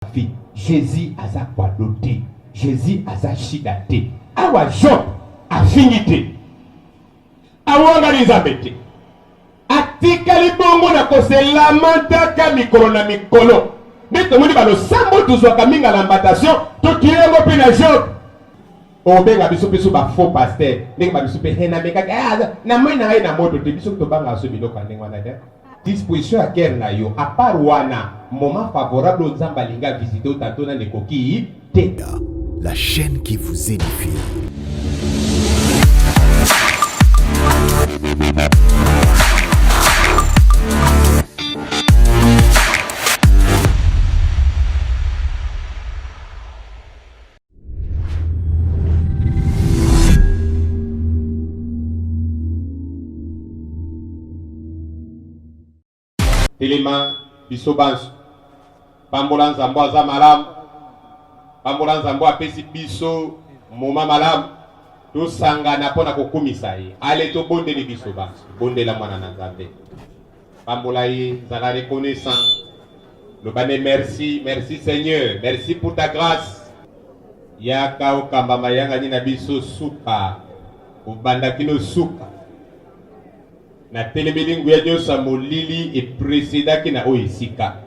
vie. Jésus a sa quadoté. Jésus a sa chidate. Awa Job affinité. Awa nzambete. Atikali bongo na kose lamanta ka mikolo na mikolo. Nito moni ba lo sambo tuzwa kaminga lambatation to kirengo pe na Job. O benga biso biso ba faux pasteur. Ndenge ba biso pe hena meka na mona ngai na moto te biso to banga so biloko ndenge wana de. Disposition à guerre na yo à part wana moment favorable aux Zambalinga visiter au tantôt na koki te. La chaîne qui vous édifie. Téléman, bisobans, pambolan zambo aza malam, pambolan zambo apesi biso moma malam, to sangana pona kokumisa ye. Ale to bonde li bisobans, bonde la mwana na Nzambe. Pambola ye, zala reconnaissant. Le bane merci, merci Seigneur, merci pour ta grâce. Yaka okamba mayanga ni na biso suka, ubanda kino suka. Na télémélingue ya Dieu Samolili et précédent qui na oisika.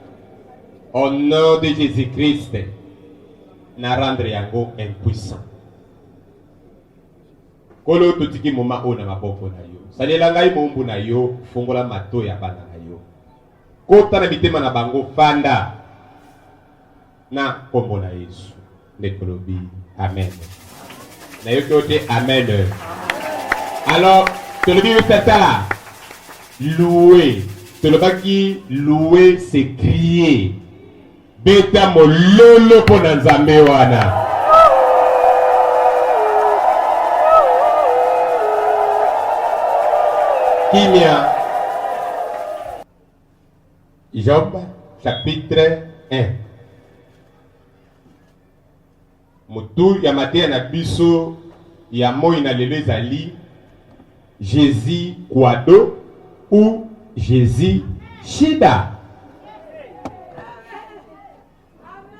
Au nom de Jésus-Christ, na rendre yango impuissant. Kolo totiki moma o na maboko na yo. Salela ngai mombu na yo, fongola mato ya bana na yo. Kota na bitema na bango fanda. Na kombo na Yesu. Nekolobi. Amen. Na yo kote amen. Alors, tolobi tata. Louer, c'est le bas qui louer, c'est crier. Beta mololo pour Nzambe wana. Kimia. Job, chapitre 1. Mutu ya matea na biso ya moi na lelo ezali Jésus kwado ou Jésus shida.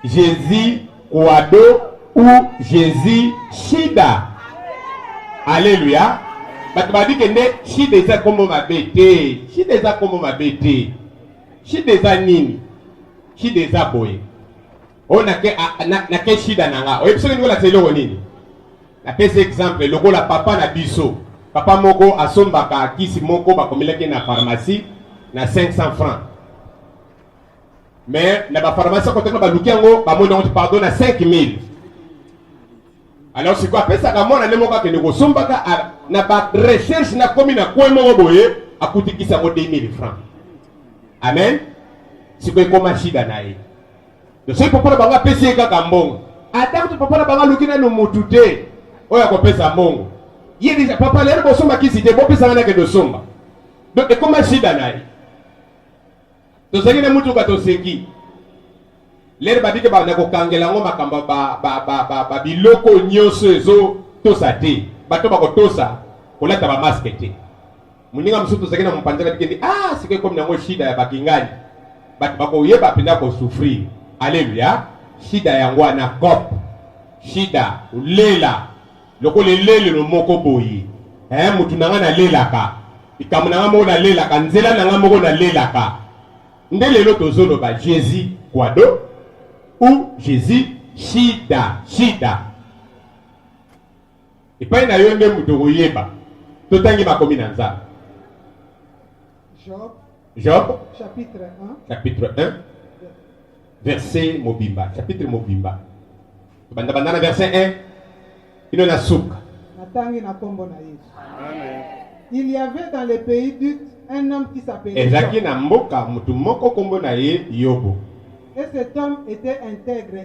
Jésus kwado ou Jésus shida. Alléluia. Batu dit que ne shida eza kombo mabete. Shida eza kombo mabete. Shida eza nini? Shida eza boye. O na ke shida nanga. O ebiso ngola tselo nini? Na pese exemple lokola papa na biso. Papa moko asombaka kisi moko bakomelaki na pharmacie na 500 francs. Mais na ba pharmacie ko teka ba luki yango ba mona on pardon na 5000. Alors c'est quoi pesa ka mona ne moko akende ko sombaka na ba recherche na komi na ko moko boye akutikisa ko 2000 francs. Amen. Siko ko mashida na ye. Donc c'est papa banga pesa ka mbongo. Ata ko papa banga luki na no motute. Oya ko pesa mbongo. Il dit papa l'air bon somba qui s'était bon puis ça n'a que de somba. Donc et comment shida naï. To saki na mutu ka to seki. L'air ba dit que ba na ko kangela ngo makamba ba biloko nyoso ezo to sate. Ba to ba ko tosa ko lata ba masque te. Muninga msutu saki na mpandela bikendi c'est que comme na ngo shida ya bakingani. Ba ko yeba pinda ko souffrir. Alléluia. Shida ya ngwana kop. Shida ulela. Loko lelele no moko boyi. Mutu nanga na lelaka. Ikamu nanga moko na lelaka. Nzela nanga moko na lelaka. Ndele tozolo ba Jésus kwado ou Jésus shida. Shida. Ipai na yo nde mutu koyeba. Totangi bakomi na Nzambe. Job. Chapitre 1. Chapitre 1. Verset mobimba. Chapitre mobimba. Bandana verset 1. Il y a souka. Il y avait dans le pays d'Ut un homme qui s'appelait Job. Et cet homme était intègre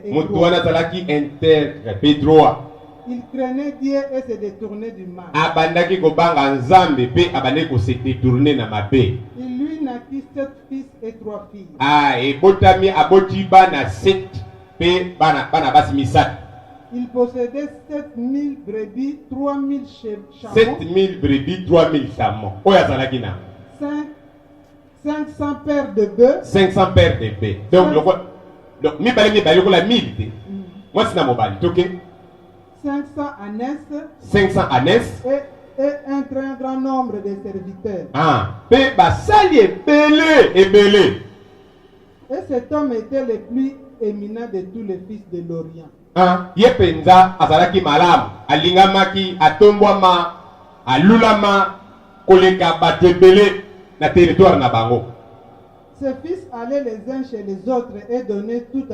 et droit. Il craignait Dieu et se détournait du mal. Il lui naquit 7 fils et 3 filles. Il possédait 7000 brebis, 3000 chameaux. 7000 brebis, 3000 chameaux. 500 paires de bœufs. 500 paires de bœufs. Donc, Donc mi bali ko la 1000. Moi c'est na mobile, OK? 500 ânes 500 ânes et un très grand nombre de serviteurs. Ah, pe basali ebele. Et cet homme était le plus éminent de tous les fils de l'Orient. Ah, ye penza azalaki malam, alingamaki, atombwama, alulama, koleka bato ebele na territoire na bango. Ses fils allaient les uns chez les autres et donnaient tour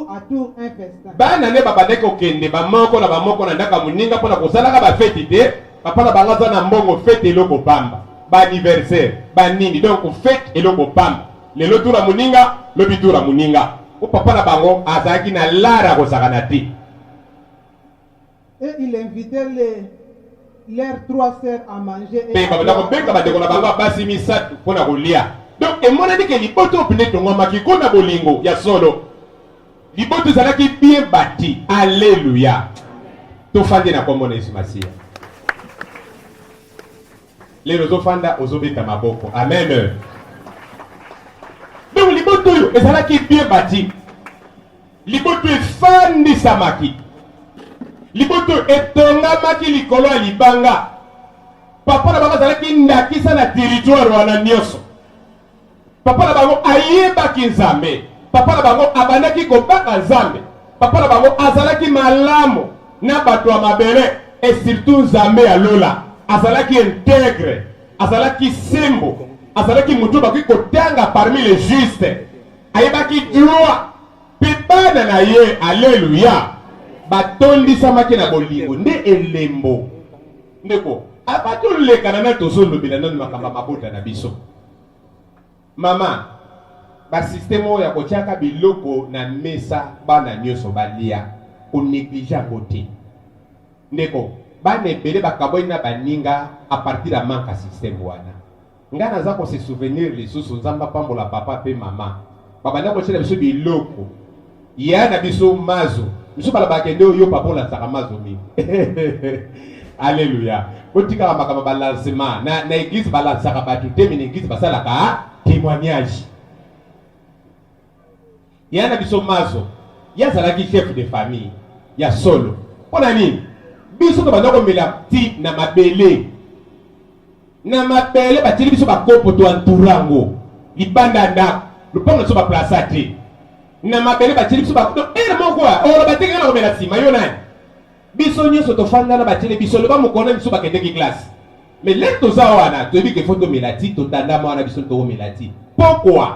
à tour un festin. Bana ne babandaki okende bamoko na ndaka moninga mpona kosalaka bafeti te, papa na bango aza na mbongo fete eloko pamba, baanniversaire, banini, donc fete eloko pamba. Lelo tura moninga, lobi tura moninga. O papa na bango azalaki na lara kozakana te. Et il invitait leurs 3 sœurs à manger. Pe babandako benga bandeko na bango basi misatu mpona kolia. Donc emonani ke liboto pene tongomaki kona bolingo ya solo. Liboto ezalaki bien bâti. Alléluia. Tofandi na kombo na Yesu Masiya. Lelo zofanda ozobeta maboko. Amen. Donc liboto yo ezalaki bien bâti. Liboto efandisamaki. Liboto etongamaki likolo ya libanga. Papa na bango azalaki ndakisa na territoire wana nyonso. Papa na bango ayebaki Nzambe. Papa na bango abandaki kobaka Nzambe. Papa na bango azalaki malamu na bato ya mabele et surtout Nzambe ya lola. Azalaki intègre, azalaki sembo, azalaki mutu baki kotanga parmi les justes. Ayebaki droit. Pepana na ye, alléluia. Batondisamaki na bolingo nde elembo. Ndeko, abatolekana na tozolobela nanu makamba mabota na biso. Mama, ba système oyo kotiaka biloko na mesa bana nyonso balia o négligent côté. Ndeko, bana ebele bakaboyi na baninga à partir ya manque système wana. Nga naza ko se souvenir lisusu nzamba pambola papa pe mama. Babanda ko tshela biso biloko. Ya na biso mazo. Biso bala bakende oyo papola tsaka mazo mi. Alléluia. Otika makamba balancement na église balansaka batu te mais église basalaka témoignage. Ya na biso mazo. Ya zalaki chef de famille. Ya solo. Pona nini? Biso to bandako mela ti na mabele. Na mabele batili biso bakopo to anturango. Libanda ndako. Lupango so ba plaça te. Na mabele batili biso bakopo. Moko wa. O bateka na komela sima yo nani? Biso nyonso to fanda na batili biso lo ba mokona biso bakende ki classe. Mais là to za wana to bi ke photo melati to tanda mwana biso to melati. Pourquoi?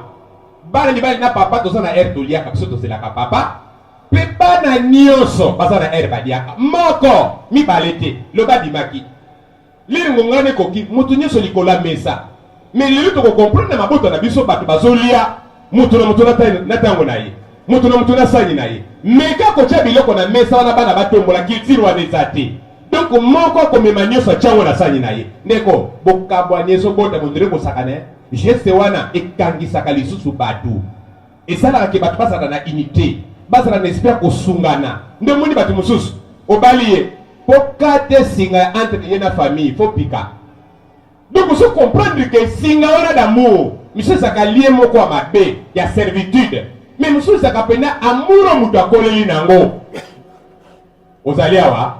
Bana ni bana na papa to za na air to liaka biso to selaka papa. Pepa na nyonso basa na air badiaka. Moko mi balete lo ba dimaki. Lingo ngane koki mutu nyonso likola mesa. Mais lelo to ko comprendre na maboto na biso bato bazolia mutu na tango na ye. Mutu na sani na ye. Meka ko tia biloko na mesa wana bana batombola kiltiro wana ezate. Donc moko ko mema nyonso chango na sani na ye. Ndeko bokabwa nyeso bota mondire ko sakane. Geste wana ekangisaka lisusu batu. Esala ke batu basaka na unité. Basala na esprit ko sungana. Ndemoni batu mususu obaliye pokate singa entre ye na famille faut pika. Donc vous comprendre que singa wana d'amour, monsieur saka lié moko wa mabe ya servitude. Mais monsieur saka pena amour mutu akoleli nango. Ozali awa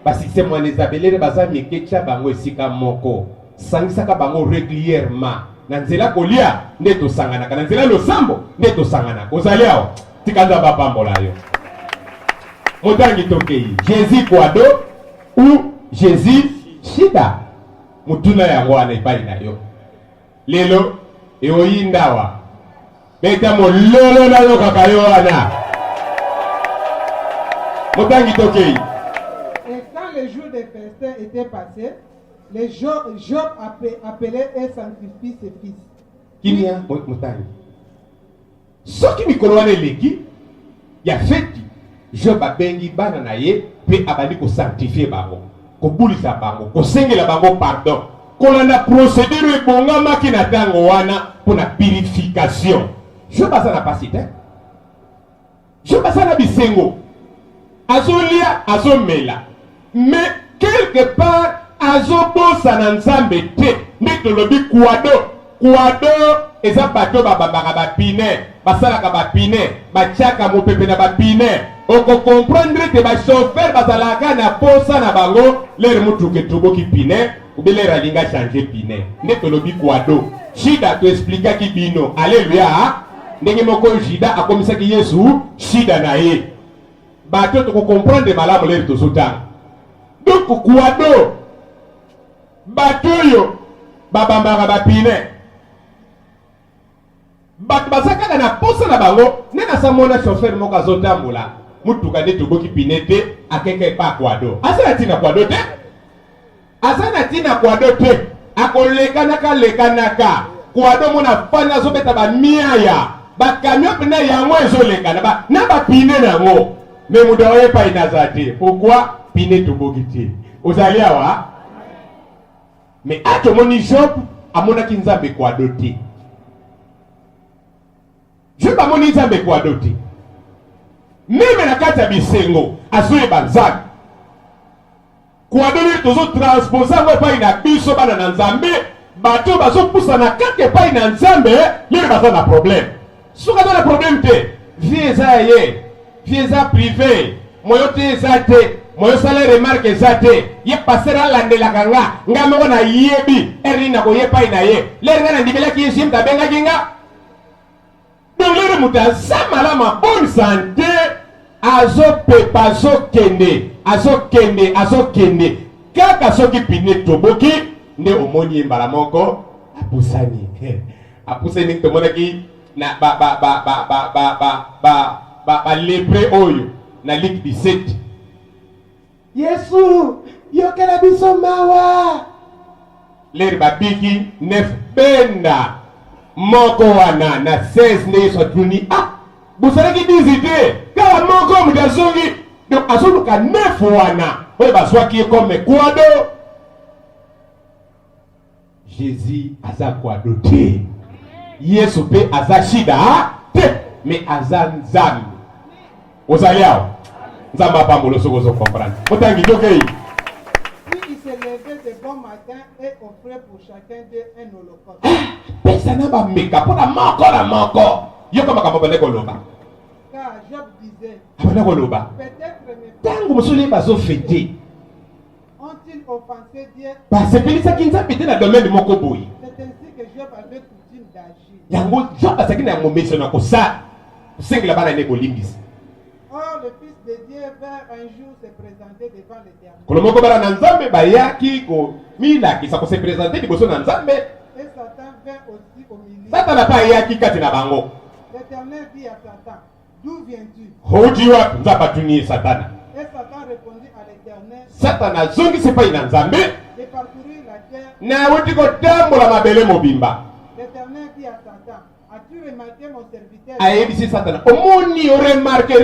ba système wana ezabelele baza mekecha bango esika moko. Sangisaka bango régulièrement. Na nzela kolia nde to sangana kana nzela losambo nde to sangana. Ozali awa tikanda ba pambola yo. Motangi tokei Jésus kwado ou Jésus shida mutuna ya wana ipai na yo lelo eoyindawa beta mololo na yo kaka yo wana motangi tokei. Et quand le jour des festins était passé, Job appelait et sanctifie ses fils. Kimia motangi soki mikolo wana eleki ya feti Job abengi bana na ye pe abandi ko sanctifier bango ko bulisa bango ko sengela bango pardon kolanda procédure ebongamaki na tango wana pona purification. Job aza na pasite Job aza na bisengo azolia azomela mais quelque part azobosa na Nzambe te nde tolobi kwado eza bato babambaka bapine basalaka bapine batiaka mopepe na bapine okokomprendre te bachauffeur bazalaka na posa na bango lere mutuka etoboki pine ube lere alinga change pine nde tolobi kwado shida toexplikaki bino alleluya ndenge moko jida akomisaki yesu shida na ye bato tokokomprendre malamu lere tozotanga donc kwado bato oyo babambaka bapine bato baza kaka na posa na bango nde nasamona chauffeur moko azotambola mutuka nde toboki pine te akeke epa kwado aza na ntina kwado te aza na ntina kwado te akolekanaka kwado mona fani azobeta bamiaya bakamio mpena yango ezolekana na bapine nango me muda oyepa inaza te pourkui pine toboki te ozali awa me atomoni Job amonaki nzambe kwado te Job amoni nzambe kwado te meme na kati ya bisengo azoyeba nzambe kwado nde tozotranspose yango epai na biso bana na nzambe bato bazopusa na kati epai na nzambe lelo baza na problème soki aza na problème te vie eza ya ye vie eza privé moyo te eza te moyo sala remarque eza te ye paster alandelaka nga moko na yebi eri na koye epai na ye lere nga na ndibelaki ye jimta abengaki nga donc lere moto aza malama bonne santé azopepa azokende kaka soki pine toboki nde omoni ye mbala moko apusani tomonaki na balepre oyo na ligue 17 Yesu yokela biso mawa lere babiki 9 benda moko wana na 16 nde yesu atuni bosalaki 10 te kala moko moto azongi donc azoluka 9 wana oyo bazwaki ye comme kwado Jésus aza kwado te yesu mpe aza shida te me aza nzambe ozali awa nzambe apambola soki ozokomprendre motangi tokei. Puis il se levait de bon matin et offrait pour chacun d'eux un holocauste. Pesa na bameka mpona moko na moko yoka makambo bande koloba Car Job disait, abanda koloba peut-être mes ntango mosoli bazofete ont-ils offensé Dieu? basepelisaki nzambe te na domaine moko boye C'est ainsi que Job avait coutume d'agir. yango Job azalaki na momeso na kosengela bana ne bolimbisi. Or, le Fils de Dieu vint un jour se présenter devant l'Éternel. kolo moko bana na nzambe bayaki komilakisa kose présente liboso na nzambe Et Satan vint aussi au milieu. satana mpe ayaki kati na bango L'Éternel dit à Satan, d'où viens-tu? odi wapi nzambe atuni ye satana Et Satan répondit à l'Éternel, satana azongisi epai na nzambe de parcourir la terre. nawuti kotambola mabele mobimba L'Éternel dit à Satan, as-tu remarqué mon serviteur? ayebisi satana omoni oremarke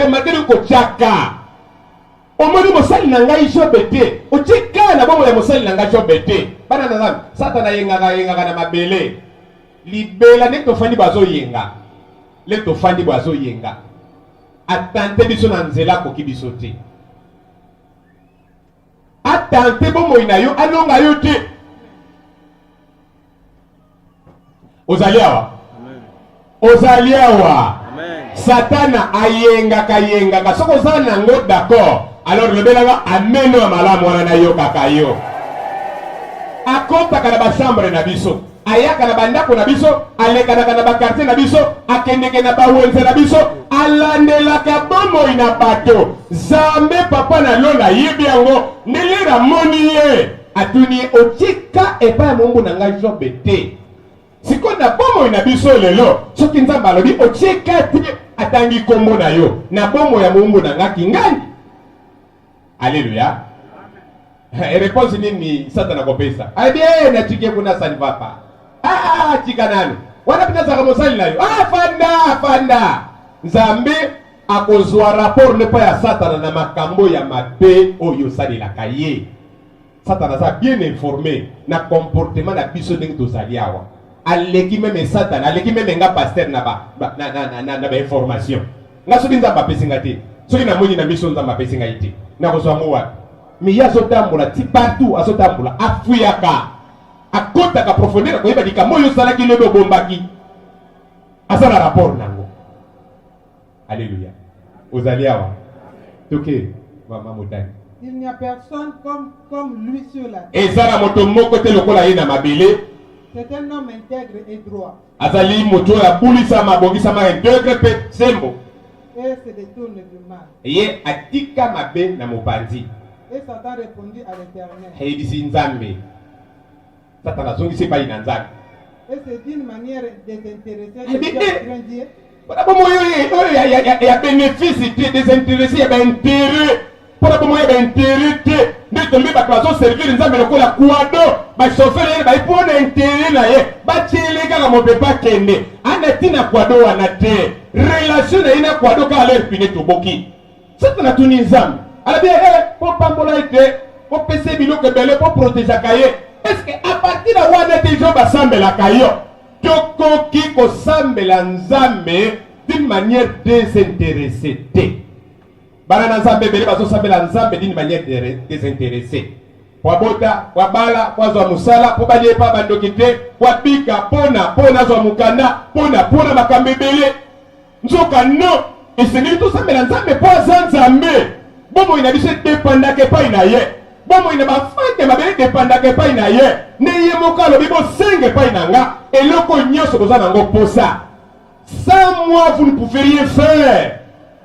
kotiaka omoni mosali na ngai Jobe te otika na bongo ya mosali na ngai Jobe te bana na nzambe satana yengaka na mabele libela nde tofandi bazoyenga le tofandi bazoyenga atante biso na nzela akoki biso te atante bomoi na yo alonga yo te ozali awa satana ayengaka soki oza nango d'accord alors lobelanga ameno ya malamu wana nayokaka yo akotaka na bachambre na biso ayaka na bandako na biso alekanaka na bakartier na biso akendeke na bawenze na biso alandelaka bomoi na bato zambe papa na lo nayebi yango ndele namoni ye atuni ye otika epai ya mongu na ngai Jobe te sikoyo na bomoi na biso lelo soki nzambe alobi otika te atangi kombo na yo na bomoi ya mongu na ngaki ngai alleluya réponse nini satana kopesa abie natike kuna sanivapa tika nani wana pita zaka mosali na yo fanda nzambe akozwa rapport nepa ya satana na makambo ya mabe oyo osalelaka ye satana aza bien informé na comportement na biso ndenge tozali awa aleki meme satana aleki meme nga paster na bainformation nga soki nzambe apesi nga te soki namoni na biso nzambe apesi ngai te nakozwa ngo wapi me ye azotambola ti partout azotambola afuyaka akotaka profondeur akoyeba likambo oyo osalaki lobi obombaki asa na rapport nango. Alléluia. Ozali awa. Toke mama motani. Il n'y a personne comme lui sur la terre. Ezara moto moko te lokola ye na mabele. C'est un homme intègre et droit. Azali moto ya bulisa mabongisa ma intègre pe sembo. Et se détourne du mal. Ye atika mabe na mopanzi. Et Satan répondit à l'Éternel. Hebisi nzambe. Satan azongisi pa ina nzambe. Et c'est d'une manière désintéressée que tu as craint Dieu. Voilà pour moi, il y a bénéfice, désintéressé, il y a intérêt. Pour moi, il y a intérêt. Ne tomber pas pour servir, nous avons la couado, bah chauffeur, bah il faut un intérêt là, bah tiens les gars, on peut pas kende. Anatina couado anate. Relation na ina couado ka l'air piné to boki. Ça tu n'as tout ni zam. Alors bien, pour pambola été, pour PC bilo que belé, pour protéger kaye. Est-ce que à partir de là, on a déjà basambe la kayo? Toko ki ko sambela nzambe d'une manière désintéressée. Bana nzambe bele bazo sambela nzambe d'une manière désintéressée. Kwa bota, kwa bala, kwa zo musala, po balie pa bandokite, kwa bika pona zo mukanda, pona makambe bele. Nzoka no, esengeli to sambela nzambe po nzambe. Bomo inabise dépenda ke pa inaye. Bomo ina bafante mabele dépenda ke pa inaye. Ne yemoka lo bibo senge pa inanga. Et le nyonso boza nango posa. Sans moi vous ne pouvez rien faire.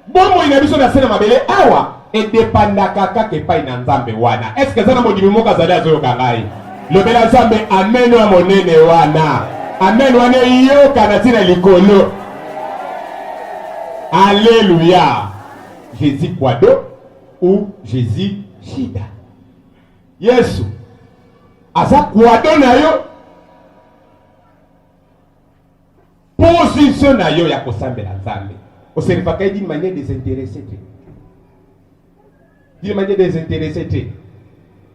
Bon moi ina biso na sena mabele awa et dépenda kaka ke pa ina nzambe wana. Est-ce que ça na modimi moka zali azo kangai? Le bela nzambe amen wa monene wana. Amen wana yo kana tina likolo. Alléluia. Jésus kwado ou Jésus shida. Yesu. Asa kwado na yo. Position na yo ya kosambela nzambe. Oserifaka d'une manière désintéressée. D'une manière désintéressée.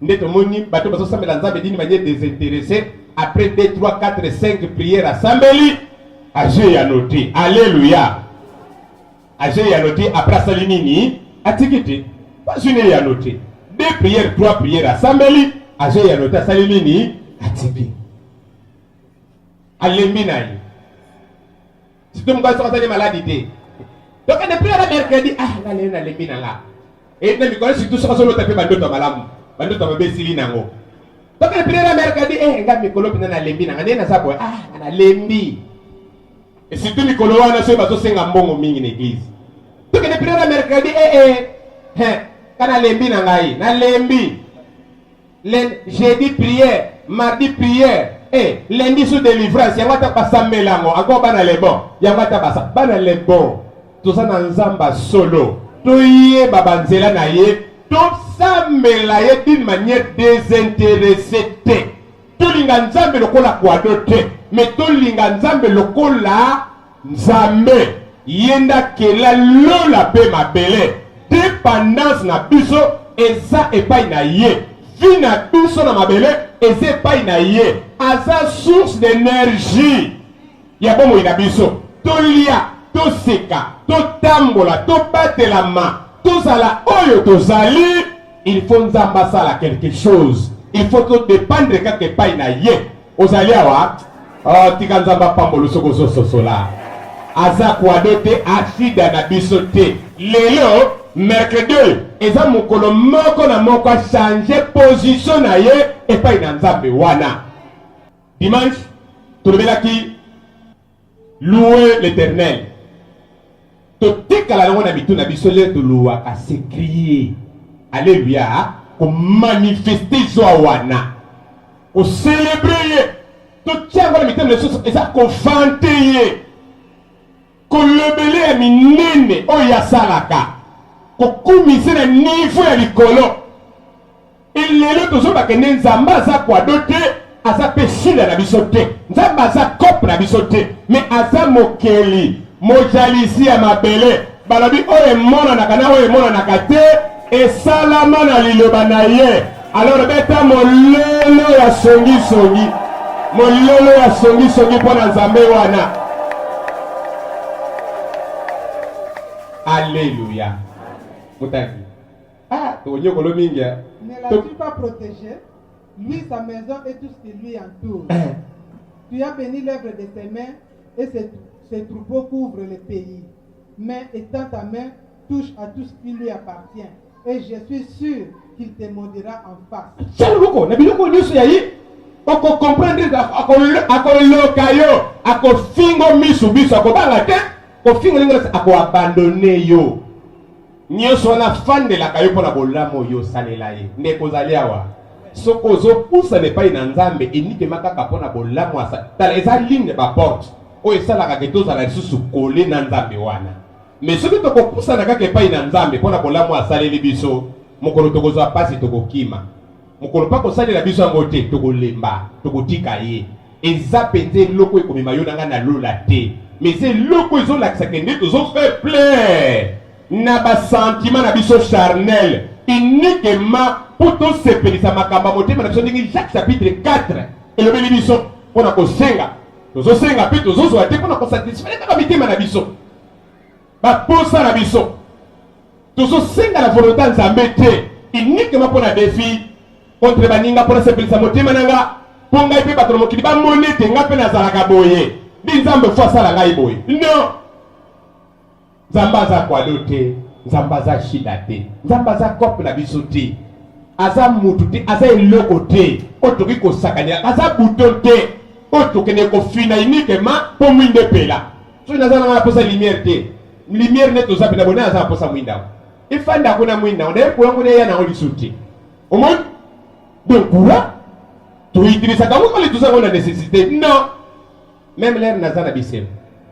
Ndeto moni bato baso sambela nzambe d'une manière désintéressée. Après 2, 3, 4, 5 prières assembly, Agé ya noté. Alléluia. Agé ya noté après salinini, atikité. Pas une ya noté. 2 prières, 3 prières assembly, Agé ya noté salinini, atibi. Alembi na yi. Si tu me vois sur cette maladie, donc on est pris à la mercredi, ah, là, les bina là. Et nous, nous connaissons tout ça sur notre pays, bandoto malam, bandoto mabesili nango. Donc on est pris à la mercredi, eh, regarde mes colocs dans la lembi, n'a rien à ça pour, ah, on a lembi. Et si tu me colocs, on a ce bateau, c'est un bon au ming église. Donc on est pris à la mercredi, quand on a lembi na lembi. Jeudi prière, mardi prière. Eh, lundi sous délivrance, il y a un passa mélango, encore bana les bons, il y a un passa, bana les bons, tout ça dans Zamba solo, tout y est babanzela naye, tout ça mélaye d'une manière désintéressée, tout l'inganzambe le kola kwa dote, mais tout l'inganzambe le kola nzambe, yenda kela lola pe ma belle, dépendance na biso, et ça est pas inaye, vie na biso na ma belle, et c'est pas inaye. À sa source d'énergie, il y a bon moyen d'abisso. Tout lia, tout seka, tout tambola, tout battre la main, tout ça là, oyo, tout zali, il faut nous ambasser quelque chose. Il faut tout dépendre de quelque pas inaye. Aux awa, oh, tikanzamba pambolo soko sola. Aza kwadote, ashida na bisote. Lelo, mercredi, eza mukolo moko na moko a changer position na ye, et pas inanzambe wana. Dimanche, tu qui louer l'Éternel. Tu t'es qu'à la longue d'habitude, tu as louer, à s'écrier. Alléluia. Pour manifester Zoawana. Pour célébrer. Tu tiens à l'habitude, les choses, et ça, qu'on fanter. Qu'on le belé à minene, oh yasalaka. Qu'on commise le niveau à l'icolo. Il est là, tout ça, que Nenzamba, ça, quoi d'autre. Aza pesila na bisote nzamba aza cop na bisote mais aza mokeli mojalisi ya mabele balobi oyo emonanaka na oyo emonanaka te esalama na liloba na ye alors beta molelo ya songisongi mpo na nzambe wana. Alléluia. Mutaki ah tonyokolo mingi ne l'as-tu pas protégé? Lui, sa maison et tout ce qui lui entoure. Tu as béni l'œuvre de ses mains et ses troupeaux couvrent le pays. Main étend ta main, touche à tout ce qui lui appartient. Et je suis sûr qu'il te maudira en face. Chaloko, nabiloko nyusu yayi. Oko comprendre ako lokayo, ako fingo misu biso ako banga te, ko fingo linga ako abandonner yo. Nyusu na fande la kayo pona bolamo yo salela ye. Ndeko zaliawa. Soko zo pousa ne pa ina nzambe enike makaka pona bolamo asa. Tala eza ligne ba porte. O esala ka ketoza la susu kole na nzambe wana. Mais soki to ko pousa na kaka pa ina nzambe pona bolamo asaleli biso, mokolo to kozwa pasi to kokima. Mokolo pa ko salela biso yango te to kolemba, to kotika ye. Eza penze loko ekomema yo nanga na lola te. Mais c'est loko ezo lakisa kende to zo fait plein. Na ba sentiment na biso charnel uniquement pour to sepelisa makamba motema na biso ndenge Jacques chapitre 4 elobeli biso pona ko senga tozo senga pe tozo zo ate pona ko satisfaire ka mitema na biso ba posa na biso tozo senga la volonté nzambe te uniquement pona défi contre baninga pona sepelisa motema nanga ponga pe batolo mokili ba monete nga pe na zalaka boye ndi nzambe fo sala ngai boye non Zambaza kwa dote, zambaza shida te, zambaza kope na biso te, aza mutu te, aza eloko te, otoki ko sakanya, aza bouton te, otoki ne ko fina uniquement pour mwinde pela. So naza na posa lumière te, lumière ne toza pena bona aza posa mwinda. Ifanda kuna mwinda, on est pour ngone ya na oli suti. Au moins, donc quoi? Tu utilisa kama kwa tuza ngona nécessité. Non. Même l'air naza na bisem.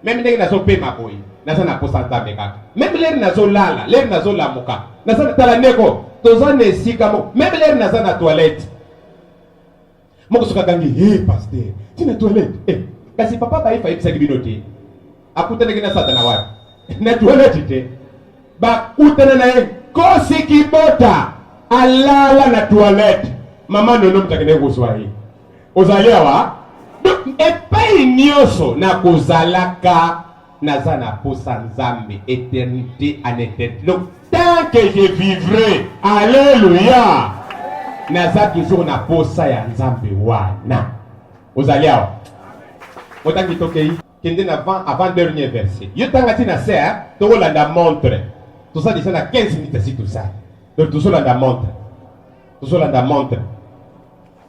Même ndenge nazo pe maboy. Naza na posa nzambe kaka. Même l'air nazo lala, l'air nazo lamuka. Naza na tala neko, toza nesika mo. Même l'air naza na toilette. Moko soka kangi, hey pasteur, tina toilette. Kasi papa ba ifa ibisa kibinote. Akutana kina satana wapi? Na toilette te. Ba utana na ye kosi kibota. Alala na toilette. Mama nono mtakene kuswahi. Ozalewa? Epai nyoso na kozalaka naza na posa nzambe éternité en éternité. Donc tant que je vivrai, alléluia, naza toujours na posa ya nzambe wana. Ozaliawa? Otangi tokei kende na avant dernier verset. Yo tangati na ser to landa montre. Tout ça déjà na 15 minutes si tout ça. Donc tout ça landa montre. Tout ça landa montre.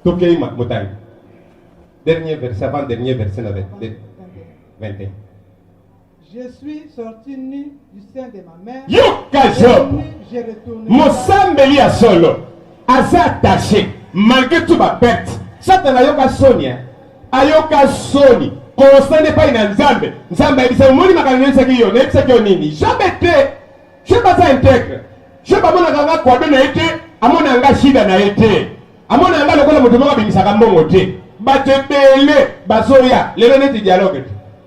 Tokei motangi. Dernier verset, avant-dernier verset, 21. Je suis sorti nu du sein de ma mère. Yoka Job, Mosambeli a solo, aza attaché, malgré tout ma perte. Satan ayoka soni, ayoka soni. Constant n'est pas une nzambe. Nzambe a dit ça, moni makanyo seki yo, ne seki yo nini. Jamais te, je pas ça intègre. Je pas mona kanga kwa do na ete, amona nga shida na ete. Amona nga lokola mutu moko bimisaka mbongo te. Batebele bazoya lelo neti dialogue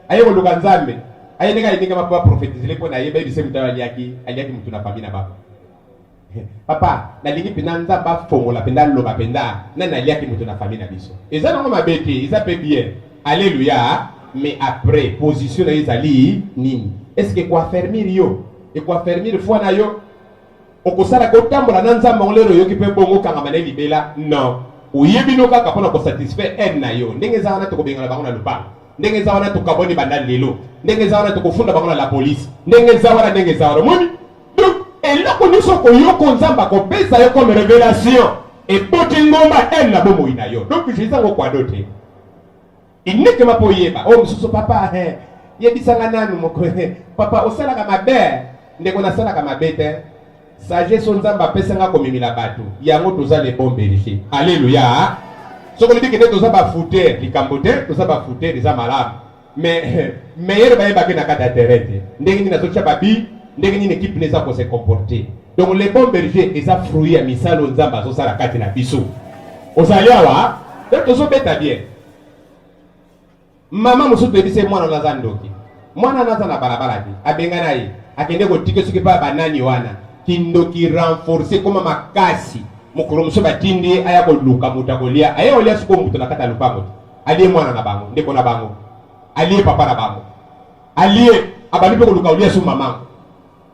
aye ko luka nzambe aye ndeka indinga mapa prophétiser le pona ye baby se mutawa aliaki mutu na famille na baba papa na lingi pena nzamba fongola penda loba penda na aliaki mutu na famille na biso eza nango mabete eza pe bien alléluia mais après position na ezali nini est-ce que quoi fermir yo et quoi fermir foi na yo okosala ko tambola na nzamba ngolero yo ki pe bongo kanga mane libela non uyebino kaka pona ko satisfaire en na yo ndenge za wana to ko bengala bango na lupa ndenge za wana to kaboni banda lelo ndenge za wana to ko funda bango na la police ndenge za wana moni donc eloko nyonso ko yoko nzamba ko pesa yo comme révélation et poti ngomba en na bomo ina yo donc je zango kwa dote inike mapo yeba oh mususu papa yebisanga nanu moko papa osala ka mabe ndeko na sala ka mabete sagesse nzamba pesanga komimila batu yango toza les bons bergers alléluia soko lidi kende toza ba fouter likambote toza ba fouter eza malamu mais meilleur ba yeba ke na kata terrain ndenge ni nazocha babi ndenge ni équipe neza ko se comporter donc les bons bergers eza fruit ya misalo nzamba zo sala kati na biso ozaliawa donc tozo beta bien mama musutu ebise mwana naza ndoki mwana naza na balabala ti abenga na ye akende ko tike soki pa banani wana kindoki renforcer koma makasi mokolo muso batindi aya ko luka mutakolia aya olia siko mutu na kata lupango aliye mwana na bango ndeko na bango aliye papa na bango aliye abali pe ko luka olia su maman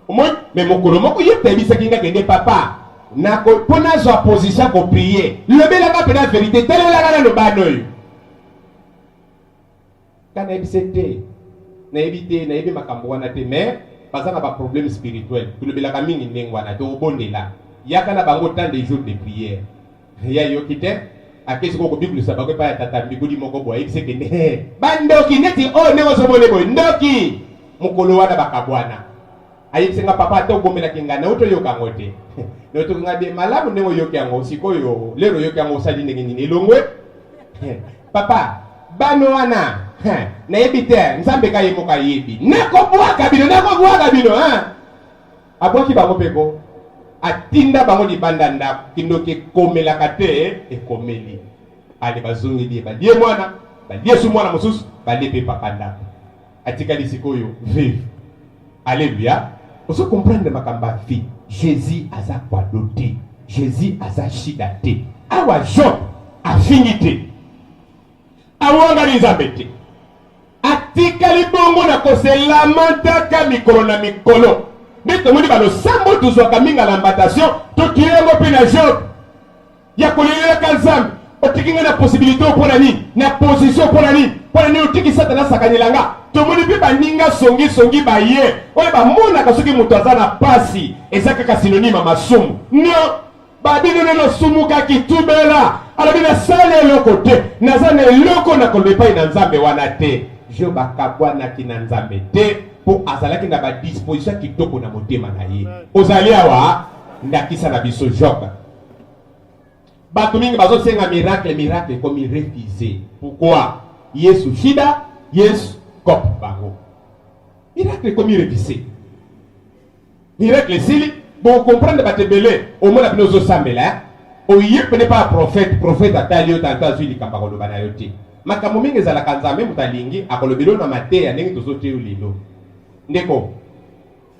omoi me mokolo moko yete bisa kinga kende papa na ko pona zo position ko prier lobela ka pena vérité telela kana no banoyo kana ebisete nayebi te makambo wana te mais baza na baproblème spirituel tulobelaka mingi ndenge wana tokobondela yaka na bango temps de jour de prière ya yoki te akesi koko biblisa bango epai ya tata mbigudi moko boye ayebisi kende bandoki neti oyo ndenge ozomone boye ndoki mokolo wana bakabwana ayebisi nga papa ate obomelaki nga na otoyoka yango te notokinga de malamu ndenge oyoki yango sikoyo lero oyoki yango osali ndenge nini elongwe papa bano wana nayebi te nzambe kayemoka yebi nakobwaka bino abwaki bango peko atinda bango libanda ndako kindoki ekomelaka te ekomeli ale bazongeli balie mwana balie su mwana mosusu balie mpe papa ndako atikali sikoyo vive alleluya ozo comprendre makambo ya vie jésus aza kwado te jésus aza shida te awa job afingi te awangani nzambe te atikali bongo na koselamantaka mikolo na mikolo nde tomoni balosambo tozwaka mingi lambatation tokili yango mpe na job ya kolelelaka nzambe otikinga na possibilité mpona nini na position mpona nini otiki satana asakanelanga tomoni mpe baninga songisongi baye oyo bamonaka soki moto aza na pasi eza kaka synonyme masumu no babino nosumukaki tubela alobi nasali eloko te naza na eloko na koloba epai na nzambe wana te job akabwanaki na nzambe te mpo azalaki na badisposition ya kitoko na motema na ye ozali awa ndakisa na biso job bato mingi bazosenga miracle ekomi refuse pourquoi yesu shida yesu kope bango miracle ekomi refuse miracle esili bokomprendre bato ebele omona bino ozosambela oye pene pa prophète atali yo tanto azwi likambo akoloba na yo te makambo mingi ezalaka nzambe moto alingi akolobela na mateya ndenge tozote yo lelo ndeko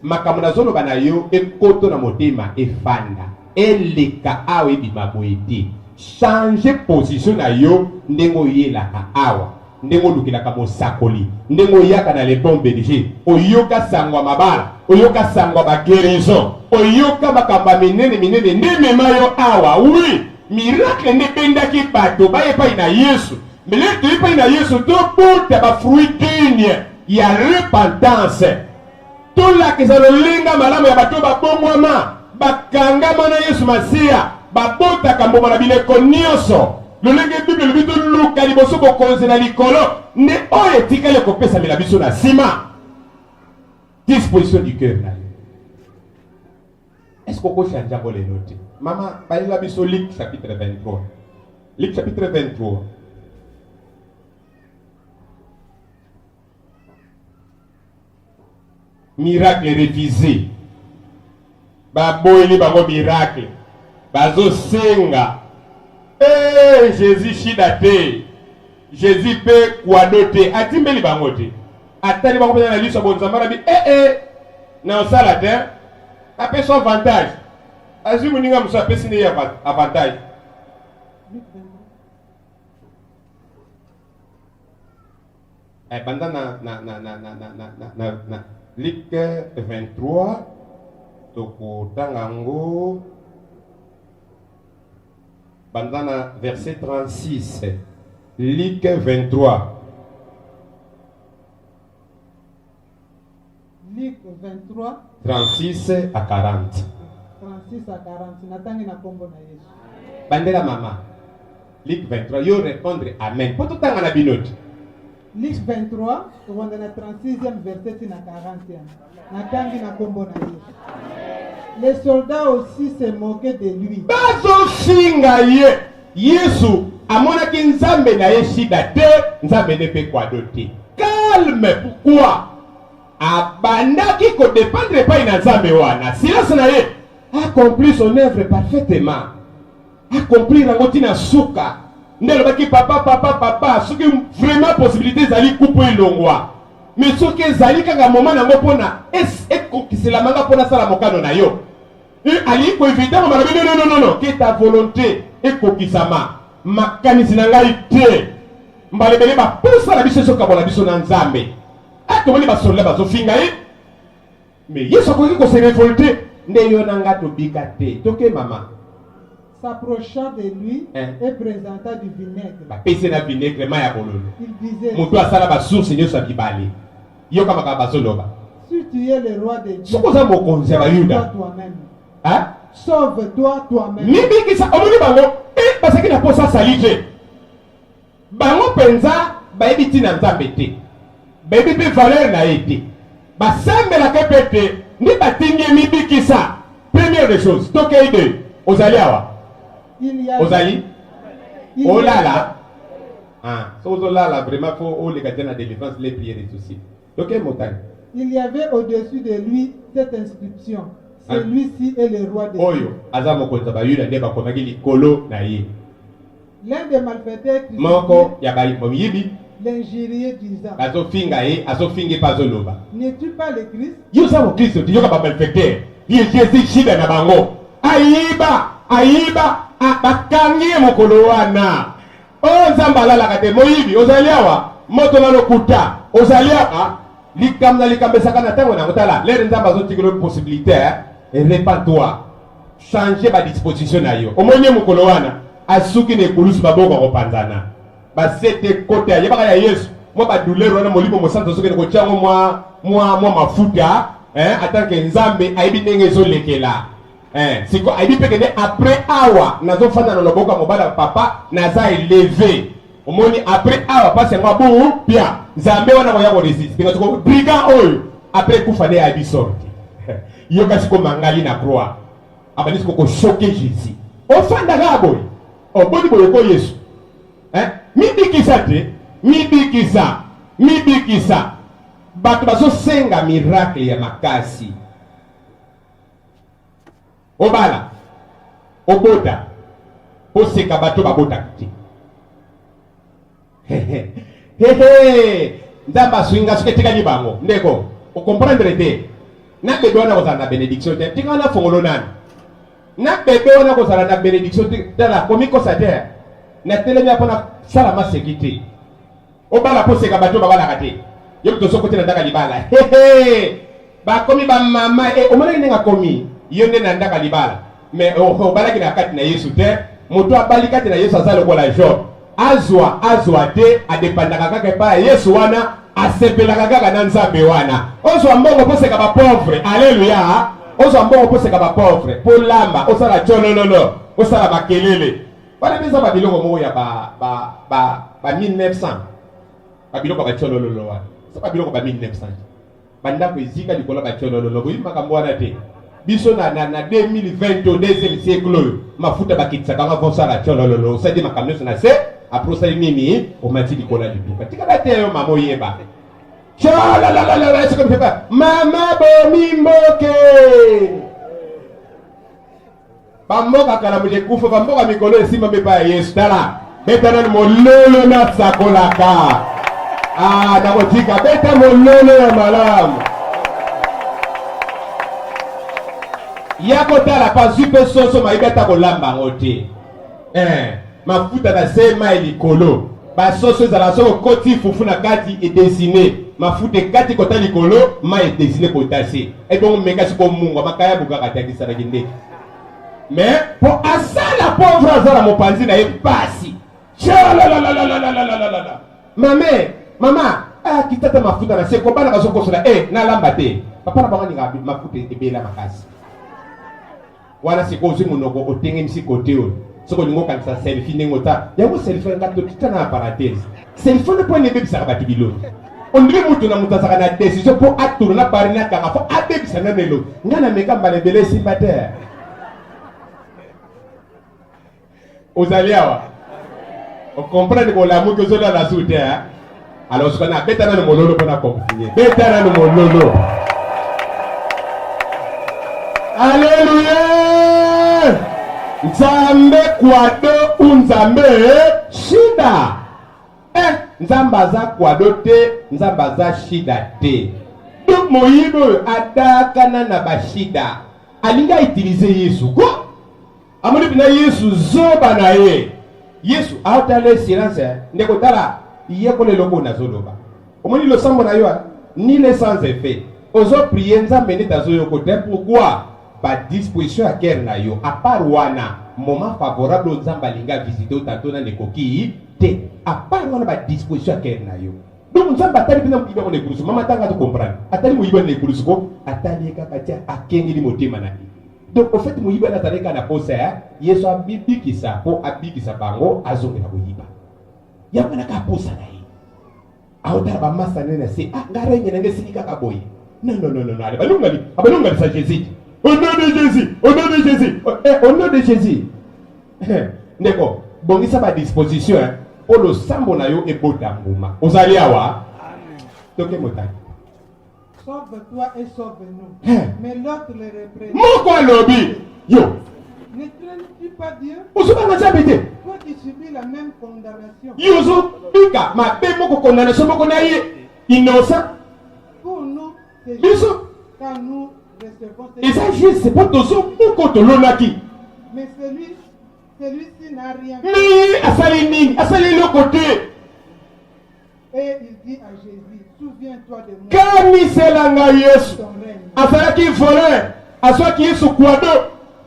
makambo nazoloba na yo ekoto na motema efanda eleka awa ebima boye te change position na yo ndenge oyelaka awa ndenge olukelaka mosakoli ndenge oyaka na le bon berger oyoka sangwa mabala oyoka sangwa baguérison oyoka makambo minene nde mema yo awa oui miracle nde bendaki bato baye epai na yesu mais le toye epai na yesu tobota bafruit digne ya repentance tolakisa lolinga malamu ya bato babongwama bakangama na yesu masiya babotaka mboma na bileko nyonso lolenge bible lobi toluka liboso bokonzi na likolo nde oyo etikali kopesamela biso na nsima disposition du cœur na yo est-ce que okochange yango lelo te mama bayelela biso Luc chapitre 23 Luc chapitre 23 miracle refusé baboyeli bango miracle bazosenga jésus shida te jésus mpe kwado te atimbeli bango te atali bango mpena na liso bonzambe arabi na osala te apesi avantage azwi moninga mosu apesi nde ye avantage banda na Luc 23 tokotanga yango banda na verset 36 Luc 23 Luc 23 36 à 40 36 à 40 natangi na kombo na Yesu bandela mama Luc 23 yo répondre amen po totanga na binote Luc 23 tokanda na 36e verset na 40e natangi na kombo na Yesu. Les soldats aussi se moquaient de lui. bazofinga ye yesu amonaki nzambe na ye shida te nzambe ne mpe kwado te calme pourquoi abandaki kodépendre epai na nzambe wana silence na ye accomplir son œuvre parfaitement accomplir yango ntina suka nde alobaki papa soki vraiment possibilité ezali kupu elongwa mais soki ezali kaka moma nango mpona ekokiselamanga mpona asala mokano na yo ali koévitango balobi non ke ta volonté ekokisama makanisi na ngai te mbalebele baposa na biso ezokabola biso na nzambe atomoni basola bazofinga ye mais yesu akoki kose révolte nde yo na nga tobika te toke mama s'approcha de lui et présenta du vinaigre. bapesi na vinaigre ma ya bololo Il disait moto asala basource nyonso ya bibale Yoka makaba soloba. Si tu es le roi de Dieu, Sokoza mokonzi ya sauve-toi Bayuda. toi-même. Hein? Sauve-toi toi-même. Mibikisa omoni bango parce que na posa salije. Bango penza bayebi tina nzambe te. Bayebi pe valeur na ete. Basambela ke pete ndi batingi mibikisa. Première des choses, toke ide ozali awa. Il y a Ozali il y a- olala. Ah, so ozolala vraiment faut o les na délivrance les prières et ceci. Toke motani. il y avait au-dessus de lui cette inscription. Celui-ci est le roi de Dieu. Oyo aza mokonzi bayuda nde bakomaki likolo na ye. L'un des malfaiteurs Moko ya bayibi l'injurier disant, azofinga ye azofingi pa azoloba. n'es-tu pas le Christ? Yo sa mokristo ti yoka bamalfecteur ye jésus shida na bango ayiba bakangi ye mokolo wana oyo nzambe alalaka te moyibi ozali awa moto na lokuta ozali awa likambo na likambo esaka na ntango nango tala lere nzambe azotikela possibilité repens-toi changer badisposition na yo omoni ye mokolo wana asuki na ekulusu baboka kopanzana basete kote ayebaka ya yesu mwa badouleur wana molimo mosantu asoki na kotiango mwa mafuta atanke nzambe ayebi ndenge ezolekela siko ayebi mpe kende après awa nazofanda na loboko ya mobala papa naza eleve omoni après awa pasi yango abu pia nzambe wana koya koresiste nga siko brigand oyo après ekufa nde ayebi sorti yoka siko mangali na croix abandi siko koshoke jésus ofandaka boye oboni boye ko yesu mibikisa te mibikisa bato bazosenga miracle ya makasi obala obota oseka bato babotaka te nzambe aswinga soki etikali bango ndeko okomprendre te na bebe wana kozala na bénédiction te tika wana fongolo nani na bebe wana kozala na bénédiction te tala komikosa te na telemi mpona salama seki te obala poseka bato babalaka te yo moto soko te na ndaka libala bakomi bamama omonaki ndenge akomi yo nde na ndaka libala mais obalaki na kati na yesu te moto abali kati na yesu aza lokola job azwa te adepandaka kaka epai ya yesu wana asepelaka kaka na nzambe wana ozwa mbongo poseka bapauvre alleluya ozwa mbongo poseka bapauvre polamba osala tolololo osala makelele wana mpenza babiloko moko ya ba 1900 babiloko batiolololo wana so babiloko ba 1900 bandako ezika likolo batiolololo boyi makambo wana te biso na 2020 au deuxième siècle oyo mafuta bakitisaka nga vosala tiolololo osali makambo nyonso na se apres osali nini omati likolo ya libuka tikala te yo mama oyeba tiololololo mama bomi mboke bamboka kala muje kufa bamboka mikolo esimba mpe pa ya yesu tala beta nani mololo nasakolaka nakotika beta mololo ya malamu ya kotala pazwi mpe soso mayebi ata kolamba yango te mafuta na se mai likolo basoso ezala soko koti fufu na kati edesine mafuta ekati kota likolo mai edesine kota se ebongo meka siko mungwa makaya bukaka te akisalaki ndeke mais po asala pauvre azala mopanzi na ye pasi mama kitata mafuta na se kobana bazokosola nalamba te papa na bango ninga mafuta ebela makasi wana siko ozwi monoko otengemisi kote oyo soki olingi okanisa selfi ndenge ota yango selfi nga tokita na parenthèse selfi nde mpo ene ebebisaka bato biloko ondiri mutu na mutu azaka na décision mpo atourna na pari na kanga fo abebisa na nelo nga na meka mbala ebele esimba te ozali awa okomprendre kolamuki ozolala su te alors soki na beta nano mololo mpona kontinue beta nano mololo alleluya nzambe kwado unzambe shida nzambe aza kwado te nzambe aza shida te donc moyibi oyo adakana na bashida alingi autilize yesu ko amoni mpena yesu zoba na ye yesu aotala silence ndeko tala ye ko leloko nazoloba omoni losambo na yo ni le sans effet ozoprie nzambe nde tazoyoko te pourquoi badisposition ya kere na yo apart wana moment favorable oyo nzambe alingi avisite otanto na nekoki te apart wana badisposition ya kere na yo donc nzambe atali mpena moyibi yango na ekulusu mama tanga tocomprendre atali moyibi na ekulusu ko atali kaka tia akengeli motema na ye donc au fait moyibi wana azalaki na posa ya yesu abibikisa mpo abikisa bango azongela koyiba yango wana kaka posa na ye aotala bamasa nene na se ngarenge nanga esili kaka boye non ale balungalisa jésus au nom de jésus au nom de jésus au nom de jésus ndeko bongisa badisposition pour le sambo na yo ebota mbuma ozali awa toke motani sauve-toi et sauve-nous. Mais l'autre le reprend. Moko alobi yo Ne crains-tu pas Dieu? ozobanga nzambe te Toi qui subis la même condamnation. yo ozobika mabe moko condamnation moko na ye innocent Pour nous, c'est biso juste quand nous recevons ces eza juste c'est pas tozobuko tolonaki mais celui-ci n'a rien fait. mais asali nini asali eloko te Et il dit à Jésus, souviens-toi de moi. kamisela ngai yesu Ton règne. azalaki voleur azwaki yesu kwado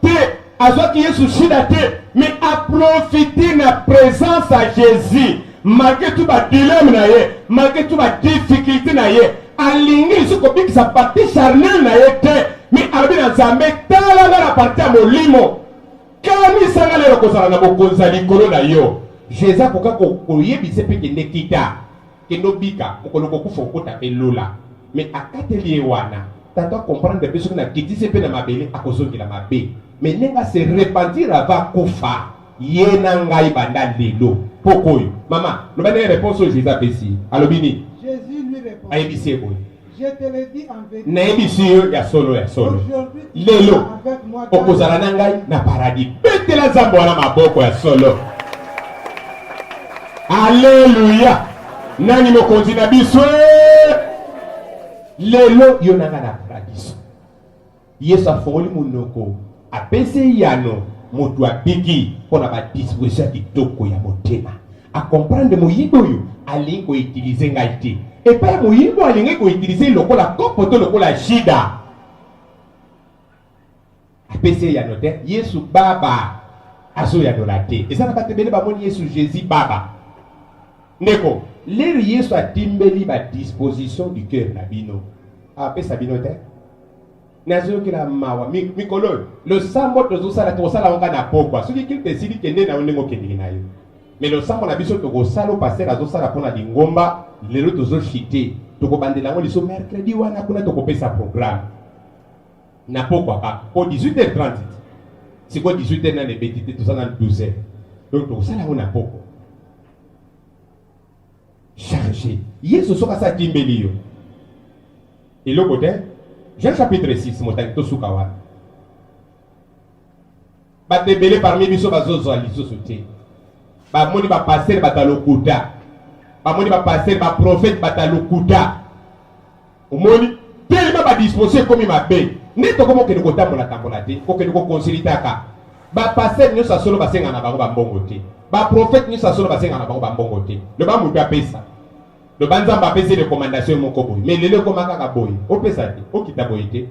te azwaki yesu shida te mais aprofite na présence ya jésus malgré tout badileme na ye malgré tout badifficulté na ye alingi lisu kobikisa parti charnel na ye te mais alobi na nzambe tala nga na parti ya molimo kamisanga lelo kozala na bokonzi ya likolo na yo jésus akoka koyebisa mpe kende kita kendo bika mokolo kokufa okota mpe lola mais akateli ye wana tato akomprendre mpe soki na kitisi mpe na mabele akozongela mabe mais ndenge ase repentir avant kufa ye na ngai banda lelo poko oyo mama loba ndenge réponse oyo jésus apesi alobi nini Jésus lui répond, ayebisi ye boye je te le dis en vérité. nayebisi yo ya solo ya solo Aujourd'hui, tu lelo seras avec moi dans okozala na ngai na paradis betela nzambe wana maboko ya solo alleluya nani mokonzi na biso lelo yo nanga na paradiso yesu afongoli monoko apesi yano moto abiki mpo na badisposition ya kitoko ya motema akomprendre moyibi oyo alingi koutilize ngai te epai ya moyibi alingi koutilize lokola kopo to lokola shida apesi yano te yesu baba azoyanola te eza na bato ebele bamoni yesu jésus baba ndeko lero yesu atimbeli badisposition du cœur na bino apesa bino te nazokela mawa mikolo losambo tozosala tokosala onga na pokwa soki kilte esili kende na yo ndenge okendeki na yo mais losambo na biso tokosala paster azosala mpona lingomba lelo tozoshite tokobandela yango liso mercredi wana kuna tokopesa programme na pokwa kaka po 18h30 sikoyo 18h nane ebeti te tozala na 12h donc tokosala yango na pokwa chargé yesu soki asa atimbeli yo eloko te Jean chapitre 6 motangi tosuka wana bato ebele parmi biso bazozwa lisusu te bamoni bapaster bato alokuta bamoni bapaster baprofete bato alokuta omoni telema badisposition ekomi mabe nde tokoma okende kotambola te kokende kokonsilitaka bapaster nyonso asolo basenga na bango bambongo te baprofete nyonso asolo basenga na bango bambongo te loba moto apesa loba nzambe apesi recommandation moko boye mais lelo ekoma kaka boye opesa te okita boye te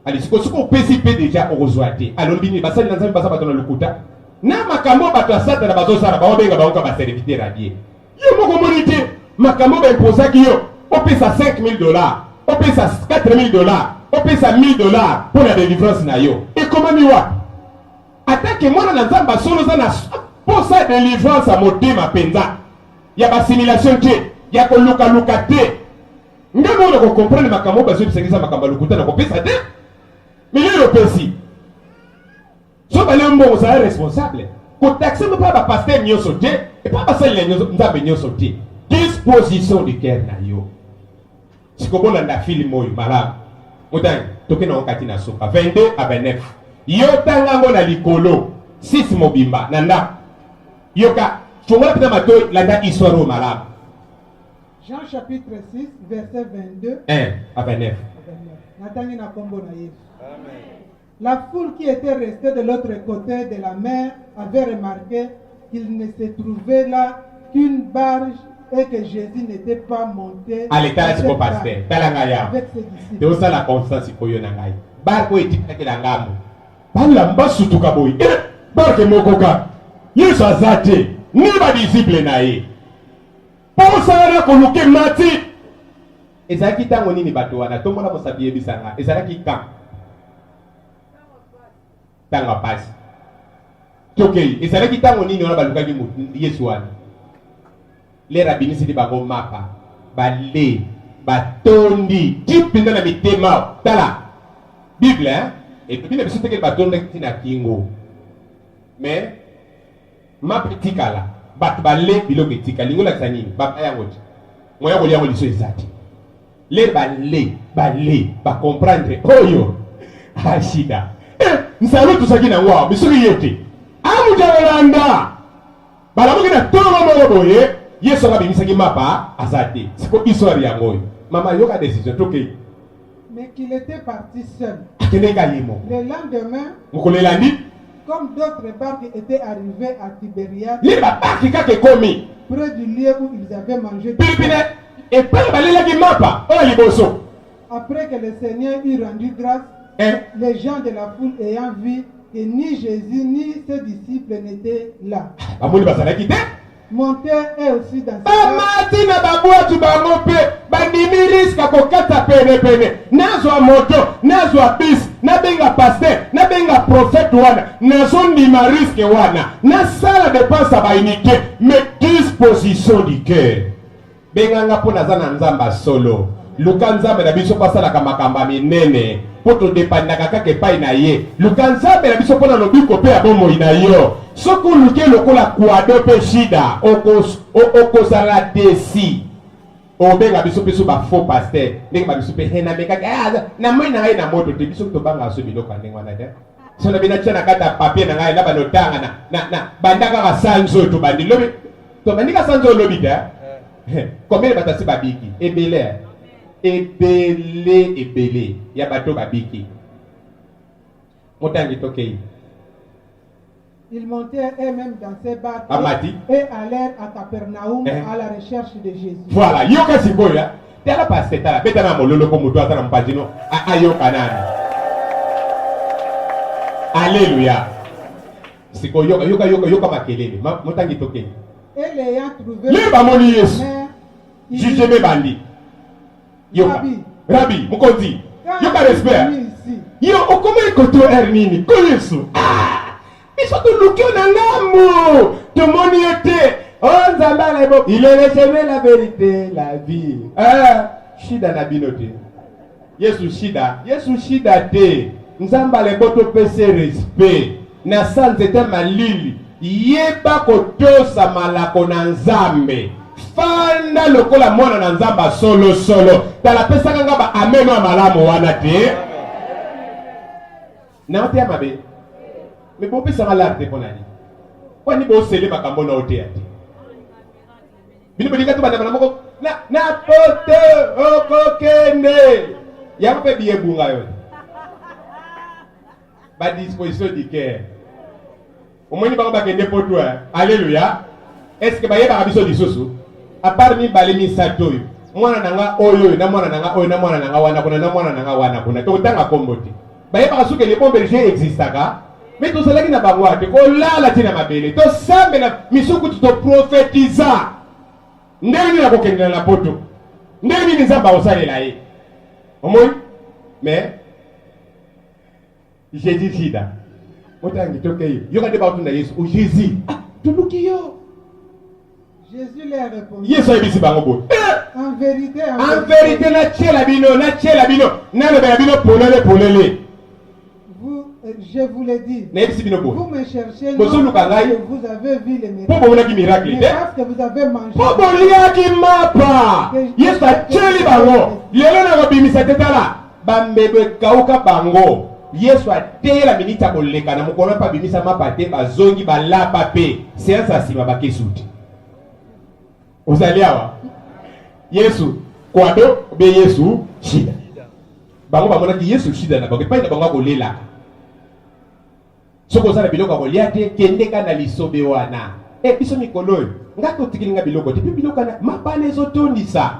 ali sikoyo opesi mpe deja okozwa te alobi nini basali na nzambe baza bato na lokuta na makambo bato asatana bazosala baobenga bango ka baserviteur adie yo moko moni te makambo baimposaki yo opesa $5,000 opesa $4,000 opesa $1,000 mpo na délivrance na yo ekomami wapi atake mwana na nzambe asoloza na posa délivrance ya motema mpenza ya basimilation te ya kolukaluka te ndenge oyo kokomprendre makambo bazobisangisa makambo ya lokuta na kopesa te milelo opesi so bale mbongo ozala responsable kotaxe mpe bapaster nyonso te epa basalela nzambe nyonso te disposition du cœur na yo sikobolanda filme oyo malamu motangi toke nango kati na soka 22 à 29 yo tanga yango na likolo 6 mobimba na ndako yoka fongola mpena matoi landa histoire oyo malamu Jean chapitre 6, verset 22 1 à 29. Natangi na kombo na Yesu. La foule qui était restée de l'autre côté de la mer avait remarqué qu'il ne se trouvait là qu'une barge et que Jésus n'était pas monté Allez, t'as c'est pas pasteur. T'as la avec ses disciples. T'es aussi la constance pour y en avoir. Barco est tiré la gamme. Parle en bas sous tout kaboy. Barque mokoka. Yesu azate. Ni ba disciple na ye. posana koluke mati ezalaki ntango nini bato wana tomona mosabi yebisanga ezalaki kan ntango pasi tokei ezalaki ntango nini wana balukaki yesu wana lera abimisili bango mapa bale batondi tipinda na mitema tala bible etobi na biso teke batondaki ntina kingo mais mapa etikala bato bale biloko etika lingo lakisa nini bapa yango ti moya kolia yango liso eza te le bale bacomprendre oyo ashida nsalo tozalaki nango awa bisoki ye te amujalelanda balamuki na tolo moko boye yesu anga bimisaki mapa aza te siko histoire yango oyo mama yoka décision tokei Mais qu'il était parti seul. akendeki ayemo Le lendemain, mokolo elandi comme d'autres barques étaient arrivées à Tibériade, le babaki kaka ekomi près du lieu où ils avaient mangé, pilipine epai balelaki mapa oyo liboso après que le Seigneur eut rendu grâce, les gens de la foule ayant vu que ni Jésus ni ses disciples n'étaient là, bamoni bazalaki te montèrent eux aussi dans ces barques bamati na babwatu bango mpe bandimi riska kokata penepene nazwa moto nazwa bis nabenga paster nabenga profete wana nazondima riske wana nasala depense ya baunité mais disposition du cœur benganga mpo naza na nzambe solo luka nzambe na biso mpo asalaka makambo ya minene mpo todepandaka kaka epai na ye luka nzambe na biso mpo na lobiko mpe ya bomoi na yo soki oluki lokola kwado mpe shida okozala desi obenga biso mpe so bafaux paster ndenge babiso mpe namekaki namoi na ngai na moto te biso tobangaka so biloko ya ndenge wana te so na bina tia na kati ya papier na ngai na banotanga na banda kaka sanzo oyo tobandi lobi tobandi ka sanzo oyo lobi te combien bato asi babiki ebele ya bato babiki motangi tokei. Ils montèrent eux-mêmes dans ces barques Amati. et allèrent à Capernaum à la recherche de Jésus. Voilà, yoka sikoya. Tala pastetala, betana mololo ko mutu atana mpajino ayoka nani. Alléluia. Siko yoka makelele. Motangi tokei. Et l'ayant trouvé, Le bamoni Yesu. Juge me bandi. Yoka. Rabbi, mukonzi. Yoka respect. Yo okoma ekoto ernini ko Yesu. Biso tulukio na ngambo. Tomoni ete. Oh nzamba lebo. Il est le chemin, la vérité, la vie. Shida na binote. Yesu shida. Yesu shida te. Nzamba lebo to pese respect. Na sanze te malili. Yeba kotosa malako na nzambe. Fanda lokola mwana na nzamba solo. Tala pesa kanga ba ameno ya malamu wana te. Na ote ya mabe. Me bo pesa malarte ponani. Kwani bo sele makambo na ote ya te. Bino bodika to bana moko na pote okokende. Ya pe biye bunga yo. Ba disposition du cœur. Omoni ba kende poto. Alléluia. Est-ce que ba yeba biso lisusu? A part mi balemi satoyo. Mwana nanga oyo na mwana nanga oyo na mwana nanga wana kuna na mwana nanga wana kuna. To tanga komboti. Ba yeba suke le bombe je existaka. Mais to salaki na bangwate ko lala tina mabele. To sambe na misuku to prophétisa. Ndeni na kokengela na poto. Ndeni ni nzamba osalela ye. Omoi? Mais Jésus shida. Motangi tokei. Yoka de ba tunda Yesu. O Jésus. Tuluki yo. Jésus leur répondit. Yesu ayebisi bango boye. En vérité, na tiela bino. Na lobela bino polele. Je vous l'ai dit. Vous me cherchez non parce que vous avez vu les miracles, mais parce que vous avez mangé. Mapa. Yesu atieli bango. Lelo na kobimisa tetala. Bambebe kauka bango. Yesu atela minita koleka na mokolo pa bimisa mapa te bazongi balapa pe. Séance asima bakesuti. Uzaliawa. Yesu kwado be Yesu shida. Bango bamona ki Yesu shida na bango pa ina bango kolela. Soko zala biloko koliate kende kana lisobe wana. Biso mikolo. Ngako tikilinga biloko te biloko na mapane zotondisa.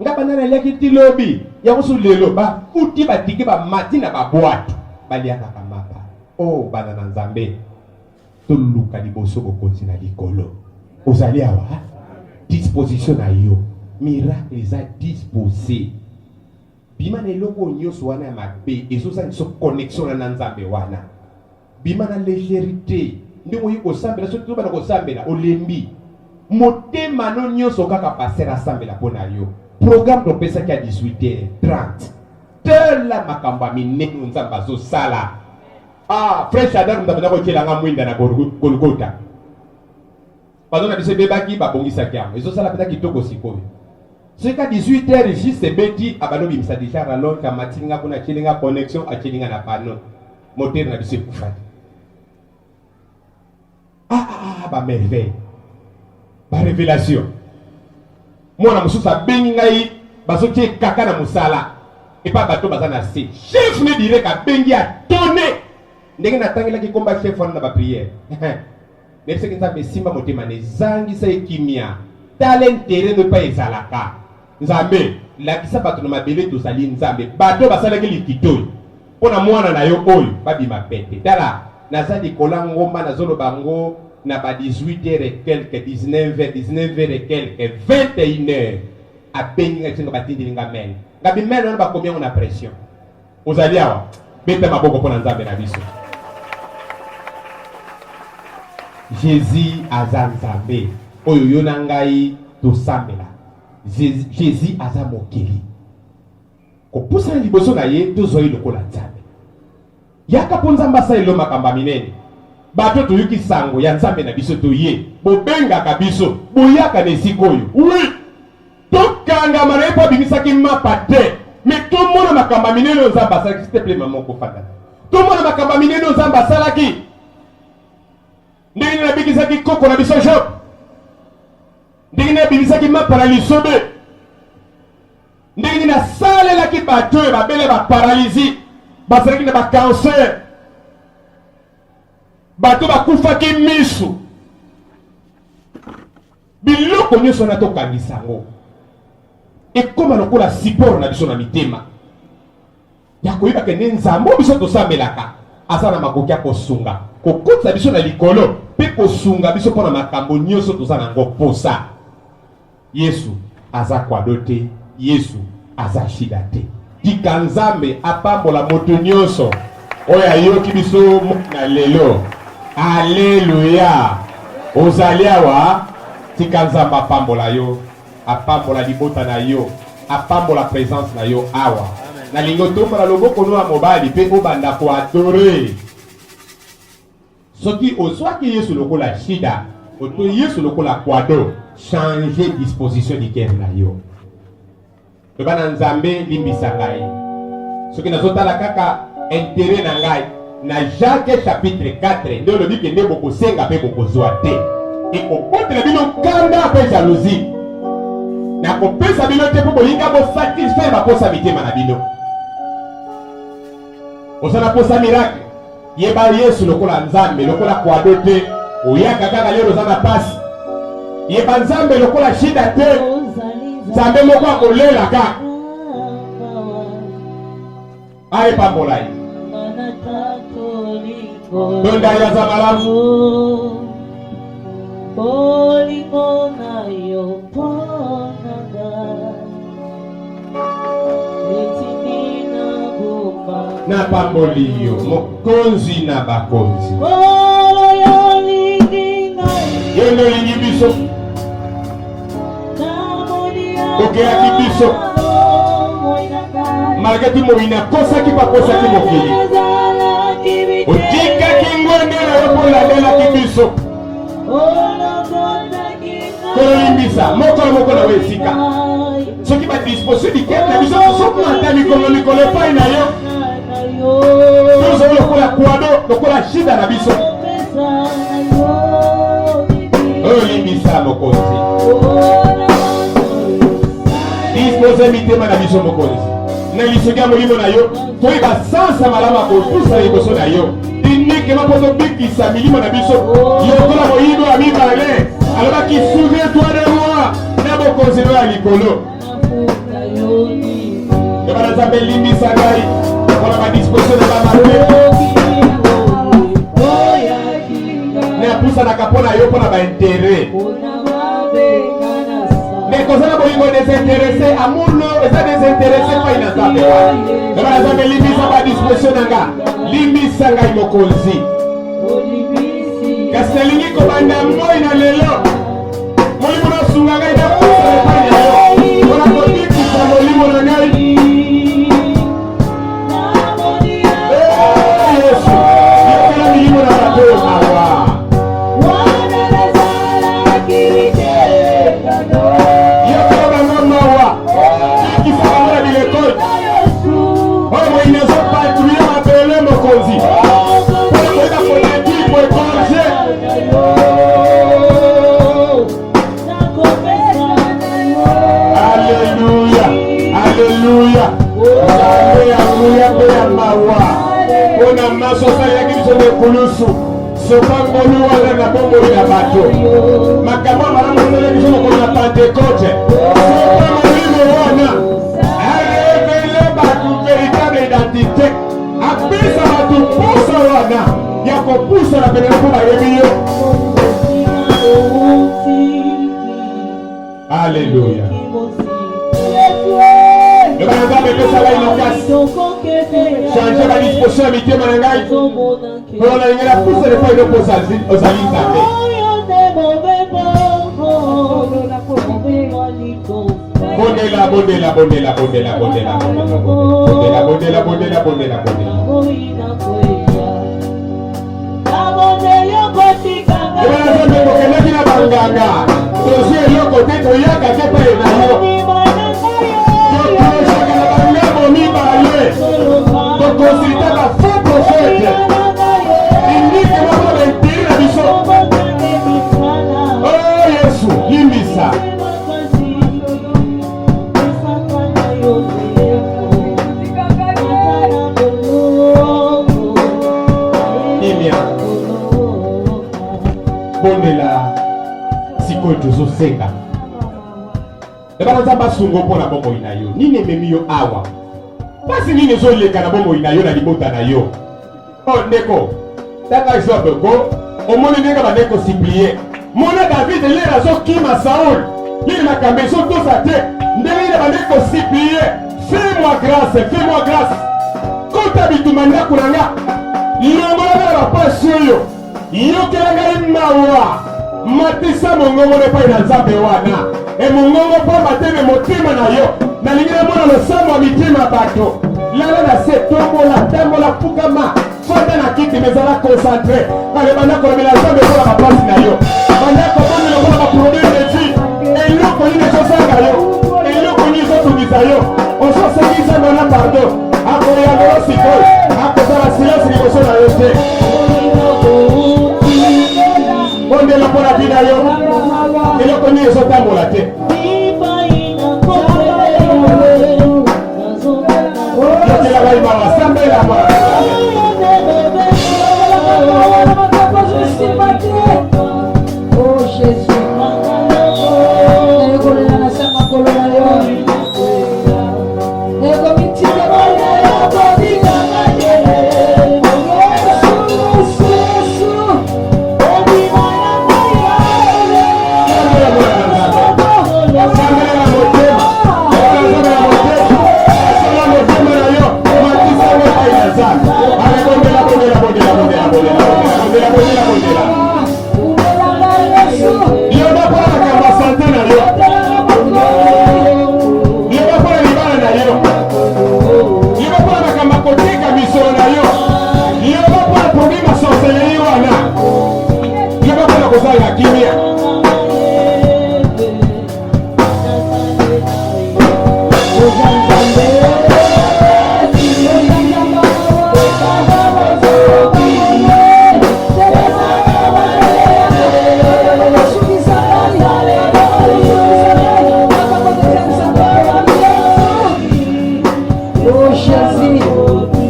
Ngapa nana leki tilobi. Ya kusu lelo ba uti batiki ba mati na ba boîte. Baliaka kamapa. Oh bana na Nzambe. Tuluka liboso bokonzi na likolo. Uzaliawa. disposition na yo miracle eza disposé bima na eloko nyonso wana ya mabe ezoza so connexion na nzambe wana bima na légèreté ndenge oyi kosambela soki tobana kosambela olembi motema no nyonso kaka paster asambela mpo na yo programme topesaki ya 18h30 tela makambo ya minene nzambe azosala frère Shadrach nzambe nakotyelanga mwinda na Golgota bazo na biso ebebaki babongisaki yango ezosala mpenza kitoko sikoyo soki ka 18h juste beti abalobimisa deja ralonge amatilinga kuna atyelinga connexion atyelinga na pano motere na biso ekufaki bamerveille barévélation mwana mosusu abengi ngai bazotie kaka na mosala epa bato baza na se chef ne direct abengi atone ndenge natangelaki komba chef wana na bapriere nebisaki nzambe esimba motema na ezangisa ekimia tala intere no epa ezalaka nzambe lakisa bato na mabele tozali nzambe bato basalaki likitoi mpo na mwana na yo oyo babima pete tala naza likola ngomba nazoloba ngo na ba 18h et quelques 19h et quelques 21h abengi nga tsenga batindili nga mene nga bimene wana bakomi yango na pression ozali awa beta maboko mpo na nzambe na biso Jésus aza nzambe oyo yo na ngai tosambela Jésus aza mokili kopusa na liboso na ye tozwa lokola nzambe yaka mpo nzambe asalelo makambo minene bato toyoki sango ya nzambe na biso toye bobengaka biso boyaka na esika oyo oui tokangama na ye mpo abimisaki mapa te me tomona makambo minene oyo nzambe asalaki s'il te plaît mama okofanda tomona makambo minene oyo nzambe asalaki ndenge nabikisaki koko na biso Job ndenge nabimisaki mapa na lisobe ndenge nasalelaki bato oyo babele baparalysie basalaki na bacancer bato bakufaki misu biloko nyonso na tokangisa yango ekoma lokola siporo na biso na mitema ya koyeba ke nde nzambe biso tosambelaka aza na makoki ya kosunga kokotisa biso na likolo mpe kosunga biso mpo na makambo nyonso toza nango posa Yesu aza kwado te Yesu aza shida te tika nzambe apambola moto nyonso oyo ayoki biso na lelo Alléluia. Ozali awa tika nzambe apambola yo apambola libota na yo apambola présence na yo awa na lingo tombola loboko no ya mobali mpe obanda koadore soki ozwaki Yesu lokola shida oto Yesu lokola kwado changer disposition du cœur na yo bana nzambe limbisa ngai soki nazotala kaka intérêt na ngai na Jacques chapitre 4 nde olobi ke nde bokosenga mpe bokozwa te ekobotela bino kanda mpe jalousie nakopesa bino te mpo bolinga bosatisfaire baposa mitema na bino osala posa miracle yeba Yesu lokola nzambe lokola kwado te oyaka kaka lelo oza na pasi yeba nzambe lokola shida te nzambe moko akolelaka ayepambola ye donda yaza malamu bolingo na yo ponanga etimina bomba na pamboli yo mokonzi na bakonzi oyo linginga yendo lingi biso okeyaki biso malgré tout moina kosaki bakosaki mokili otikaki ngwende na yo mpo ladelaki biso kololimbisa moko na moko na yo esika soki badisposition dikete na biso tosokimata mikolo mikolo epai na yo tozali lokola kwado lokola shida na biso olimbisa mokonzi dispose mitema na biso mokonzi na lisoki ya molimo na yo toyeba sansa malamu akopusa liboso na yo unikema mpo tobikisa milimo na biso lokola moyindo ya mibale alobaki souviens-toi de moi na bokonzi no ya likolo ebana nzambe elimbisa ngai mpona badisposition na bamabe napusanaka mpo na yo mpo na baintere kozala bolingo désintéressé amour no eza désintéressé pa ina nzambe wana ebana nzambe limbisa badisposition na nga limbisa ngai mokonzi kasi nalingi kobanda moi na lelo molimo nasunga ngai napusa epai na yo mpona kobikisa molimo na ngai yesu yokela milimo na bato awa yokela bango mawa ikisa bango na bilekoli oyo moi nazopatrouille mabele mokonzi mpona koyeba konakipo ekonge Alléluia, Alléluia. Alléluia, Alléluia, mawa. Ona masosa ya kiso de kulusu. Sokangolu wala na bombo ina bato. Makama maramu nele kiso ko na Pentecote. Sokangolu wana. Révéler batu véritable identité. Apesa batu posa wana. Yako pusa na pene ko ba yebiyo. Alléluia. Le banza me pesa la inokasi. Changer ma disposition à mité manangai. Pour la ingéra pousse les fois de posa aux alines d'arrêt. Bondela, bondela, bondela, bondela, bondela, bondela, bondela, bondela, bondela, bondela. Le banza me kokelaki na banganga. Tosi eloko te toyaka te pa na yo. Consulter la faux prophète. Il dit que nous avons mentir la mission. Oh Jésus, limbisa. Imia. Bondela. Siko Jozo Senga. Ebana basungo pona bombo ina yo. Nini memi yo awa. Pasi nini ezoleka na bombo ina yo na libota na yo. Oh ndeko, taka exemple ko, omoni ndenge bandeko supplier. Mona David lera azokima Saul. Lili makambe ezotosa te. Ndenge bandeko supplier. Fais-moi grâce. Kota bituma ndako na nga. Longola na bapasi oyo. Yokela ngai mawa. Matisa mongongo epai na Nzambe wana. E mongongo pamba te me motema na yo. Nalingi mona losambo ya mitima bato. Lala na se tambola pukama. Fanda na kiti mezala concentré. Kale bandako na mela Nzambe kola bapasi na yo. Bandako bomi lokola ba problème de vie. Eloko nini ezosanga yo. Eloko nini ezotungisa yo. Ozosengisa ngana pardon. Akoyangolo sikoyo. Akozala silence liboso na yo te. Bondela mpona bina yo. Eloko nini ezotambola te. Yokela bai mawa sambela mawa. Oh Jésus.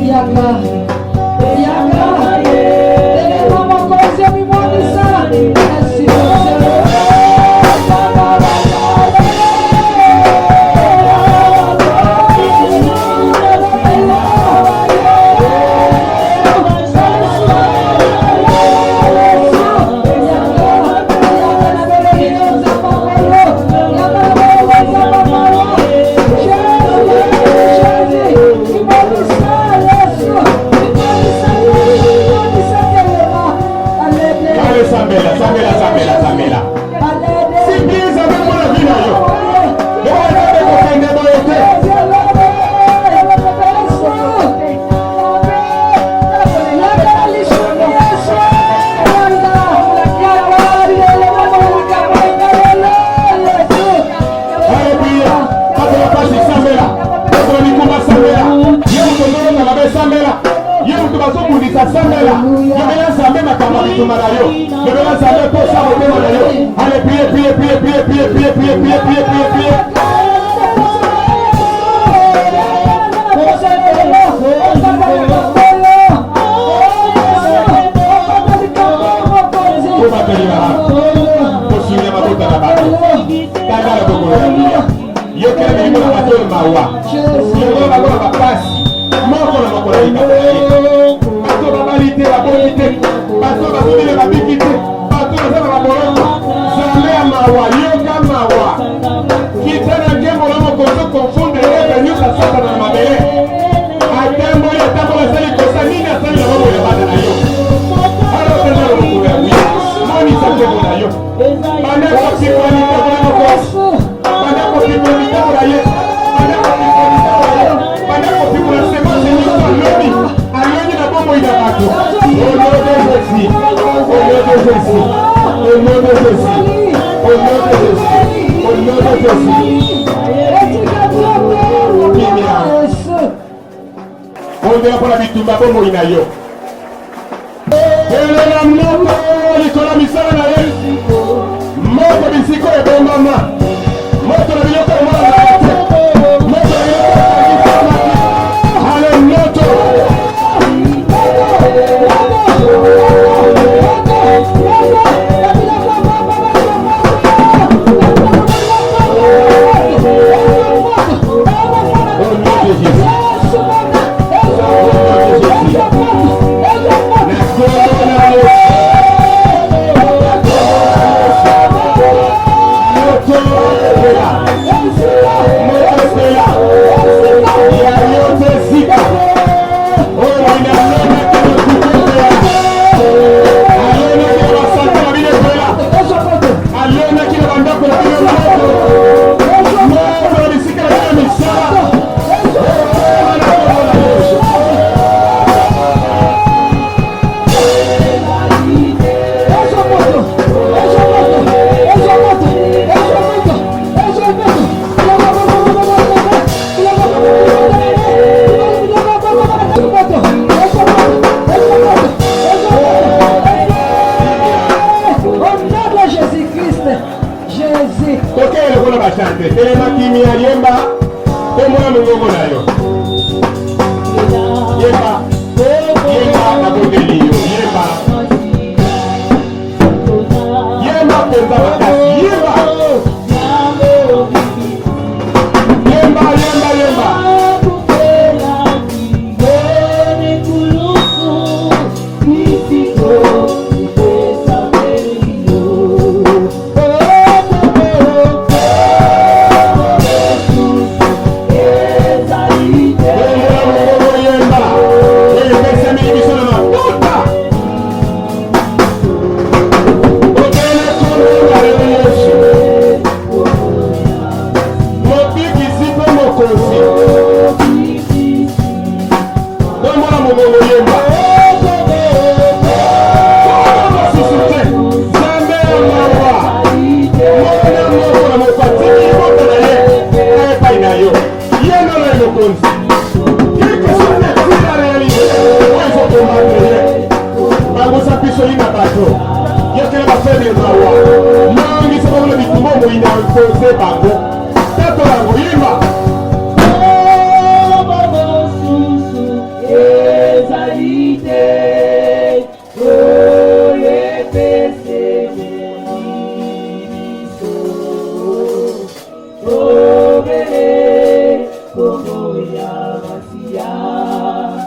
Yaka, Zambé makamba bituma na yo. Lobela Zambé posa motema na yo. Allez, priez, priez, priez, priez, priez, priez, priez, priez, priez, priez, priez. Yo quiero venir con la pasión de Mawa. Yo voy a la paz. Moko na moko na ikabaye. Bato babalite babolite. Bato basubile babikite. Bato nasema baboloko. Zame ya Mawa. Yoka Mawa. Kitana kembo na moko so confonde ebe nyuka sasa na mabele. Atembo ya tambo la sali kosa nini asali na moko ya bada na yo. Halo tena na moko ya wia. Moni sa kembo na yo. Bana kwa kipwa ni kembo na moko. Bana kwa kipwa ni kembo na ye. Bana kwa kipwa ni kembo na yo. Bana kwa kipwa na sema senyo kwa lobi. Aloni na bomo ina bato. Au nom de Jésus. Au nom de Jésus. Au nom de Jésus. Au nom de Jésus. Au nom de Jésus. On est pour la bitumba bomo ina yo. Ele na moto likola misala na ye. Moto bisiko e bomama. Moto na biloko e mwana na yote. Moto na biloko e kisama. Ale moto.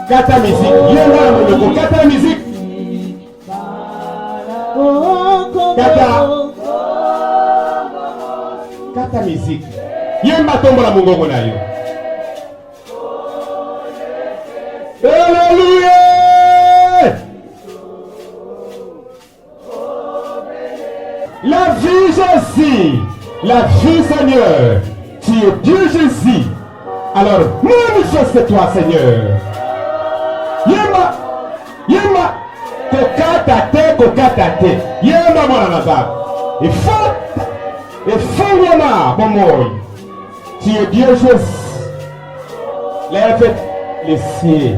Kata musique, yenda na monoko, kata musique. Kata musique. Yemba tombola mongongo na yo. Alléluia. La vie Jésus, la vie Seigneur, tu es Dieu Jésus. Alors, manifeste-toi Seigneur. Yemba, yemba, kokata te, yemba mwana nazar. Et fondement, bon moi, tu es Dieu Jésus. Lève les cieux,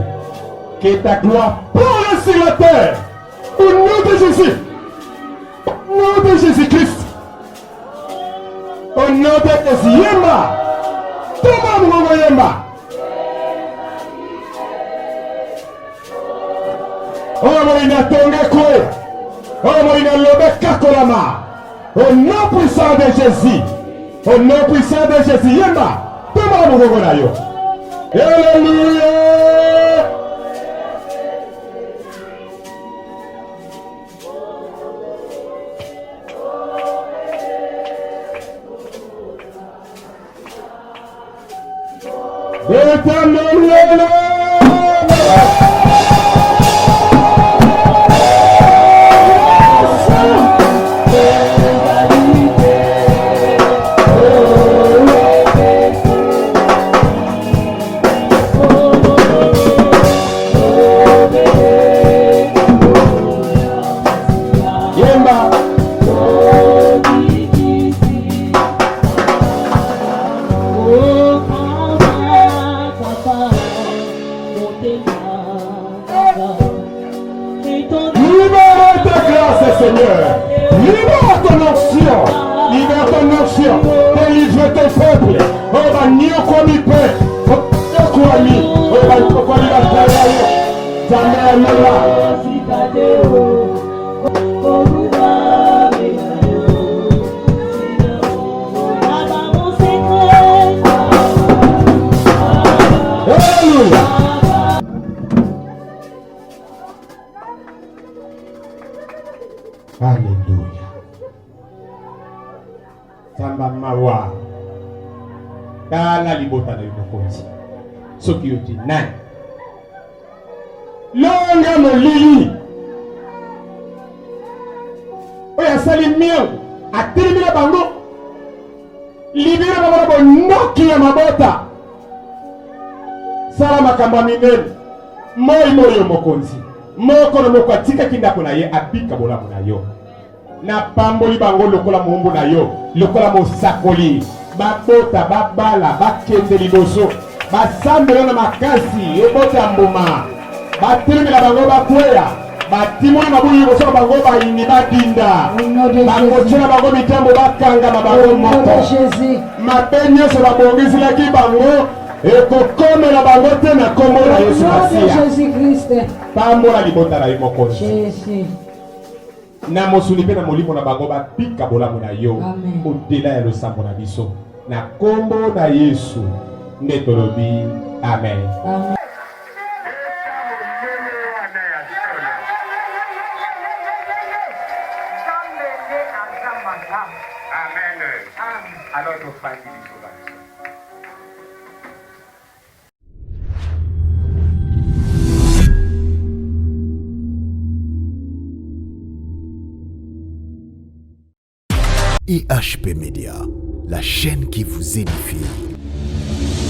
que ta gloire parle sur la terre. Au nom Jésus. Au nom de Jésus-Christ. Au nom de Jésus. Yemba. Thomas Mungo Yemba. Oh, il a tombé quoi? Oh, il a levé Kakolama. Au nom puissant de Jésus. Au nom puissant de Jésus. Yemba. Thomas Mungo Nayo. Alléluia. Éternel. Libère ta grâce, Seigneur. Libère ton onction. Libère ton onction. Délivre ton peuple. Oh, va n'y au mi peu. Oh, quoi mi. Oh, va quoi mi la terre. Jamais ne la. Alléluia. Tamba mawa. Tala libota na yumokonzi. Soki yoti nani. Longa molili. Oya sali miel. Atelimina bango. Libira bango bo noki ya mabota. Sala makamba minene. Moi moyo mokonzi. Moko na moko atika kindako na ye abika bolamu na yo. Na pamboli bango lokola muumbu na yo. Lokola mosakoli. Babota, babala, bakende liboso. Basambela na makasi. Ebota mbuma. Batelemela bango bakweya. Batimona mabuyi liboso bango bayini badinda. Bakochela bango mitambo bakanga mabango moko. Mabe nyonso babongisilaki bango. Ekokomela bango te na kombo na Yesu Masiya. Pambola libota na yo mokonzi. Na mosuni pe na molimo na bango bapika bolamu na yo. Odela ya losambo na biso. Na kombo na Yesu nde tolobi. Amen. Amen. Alors nous faisons IHP Média, la chaîne qui vous édifie.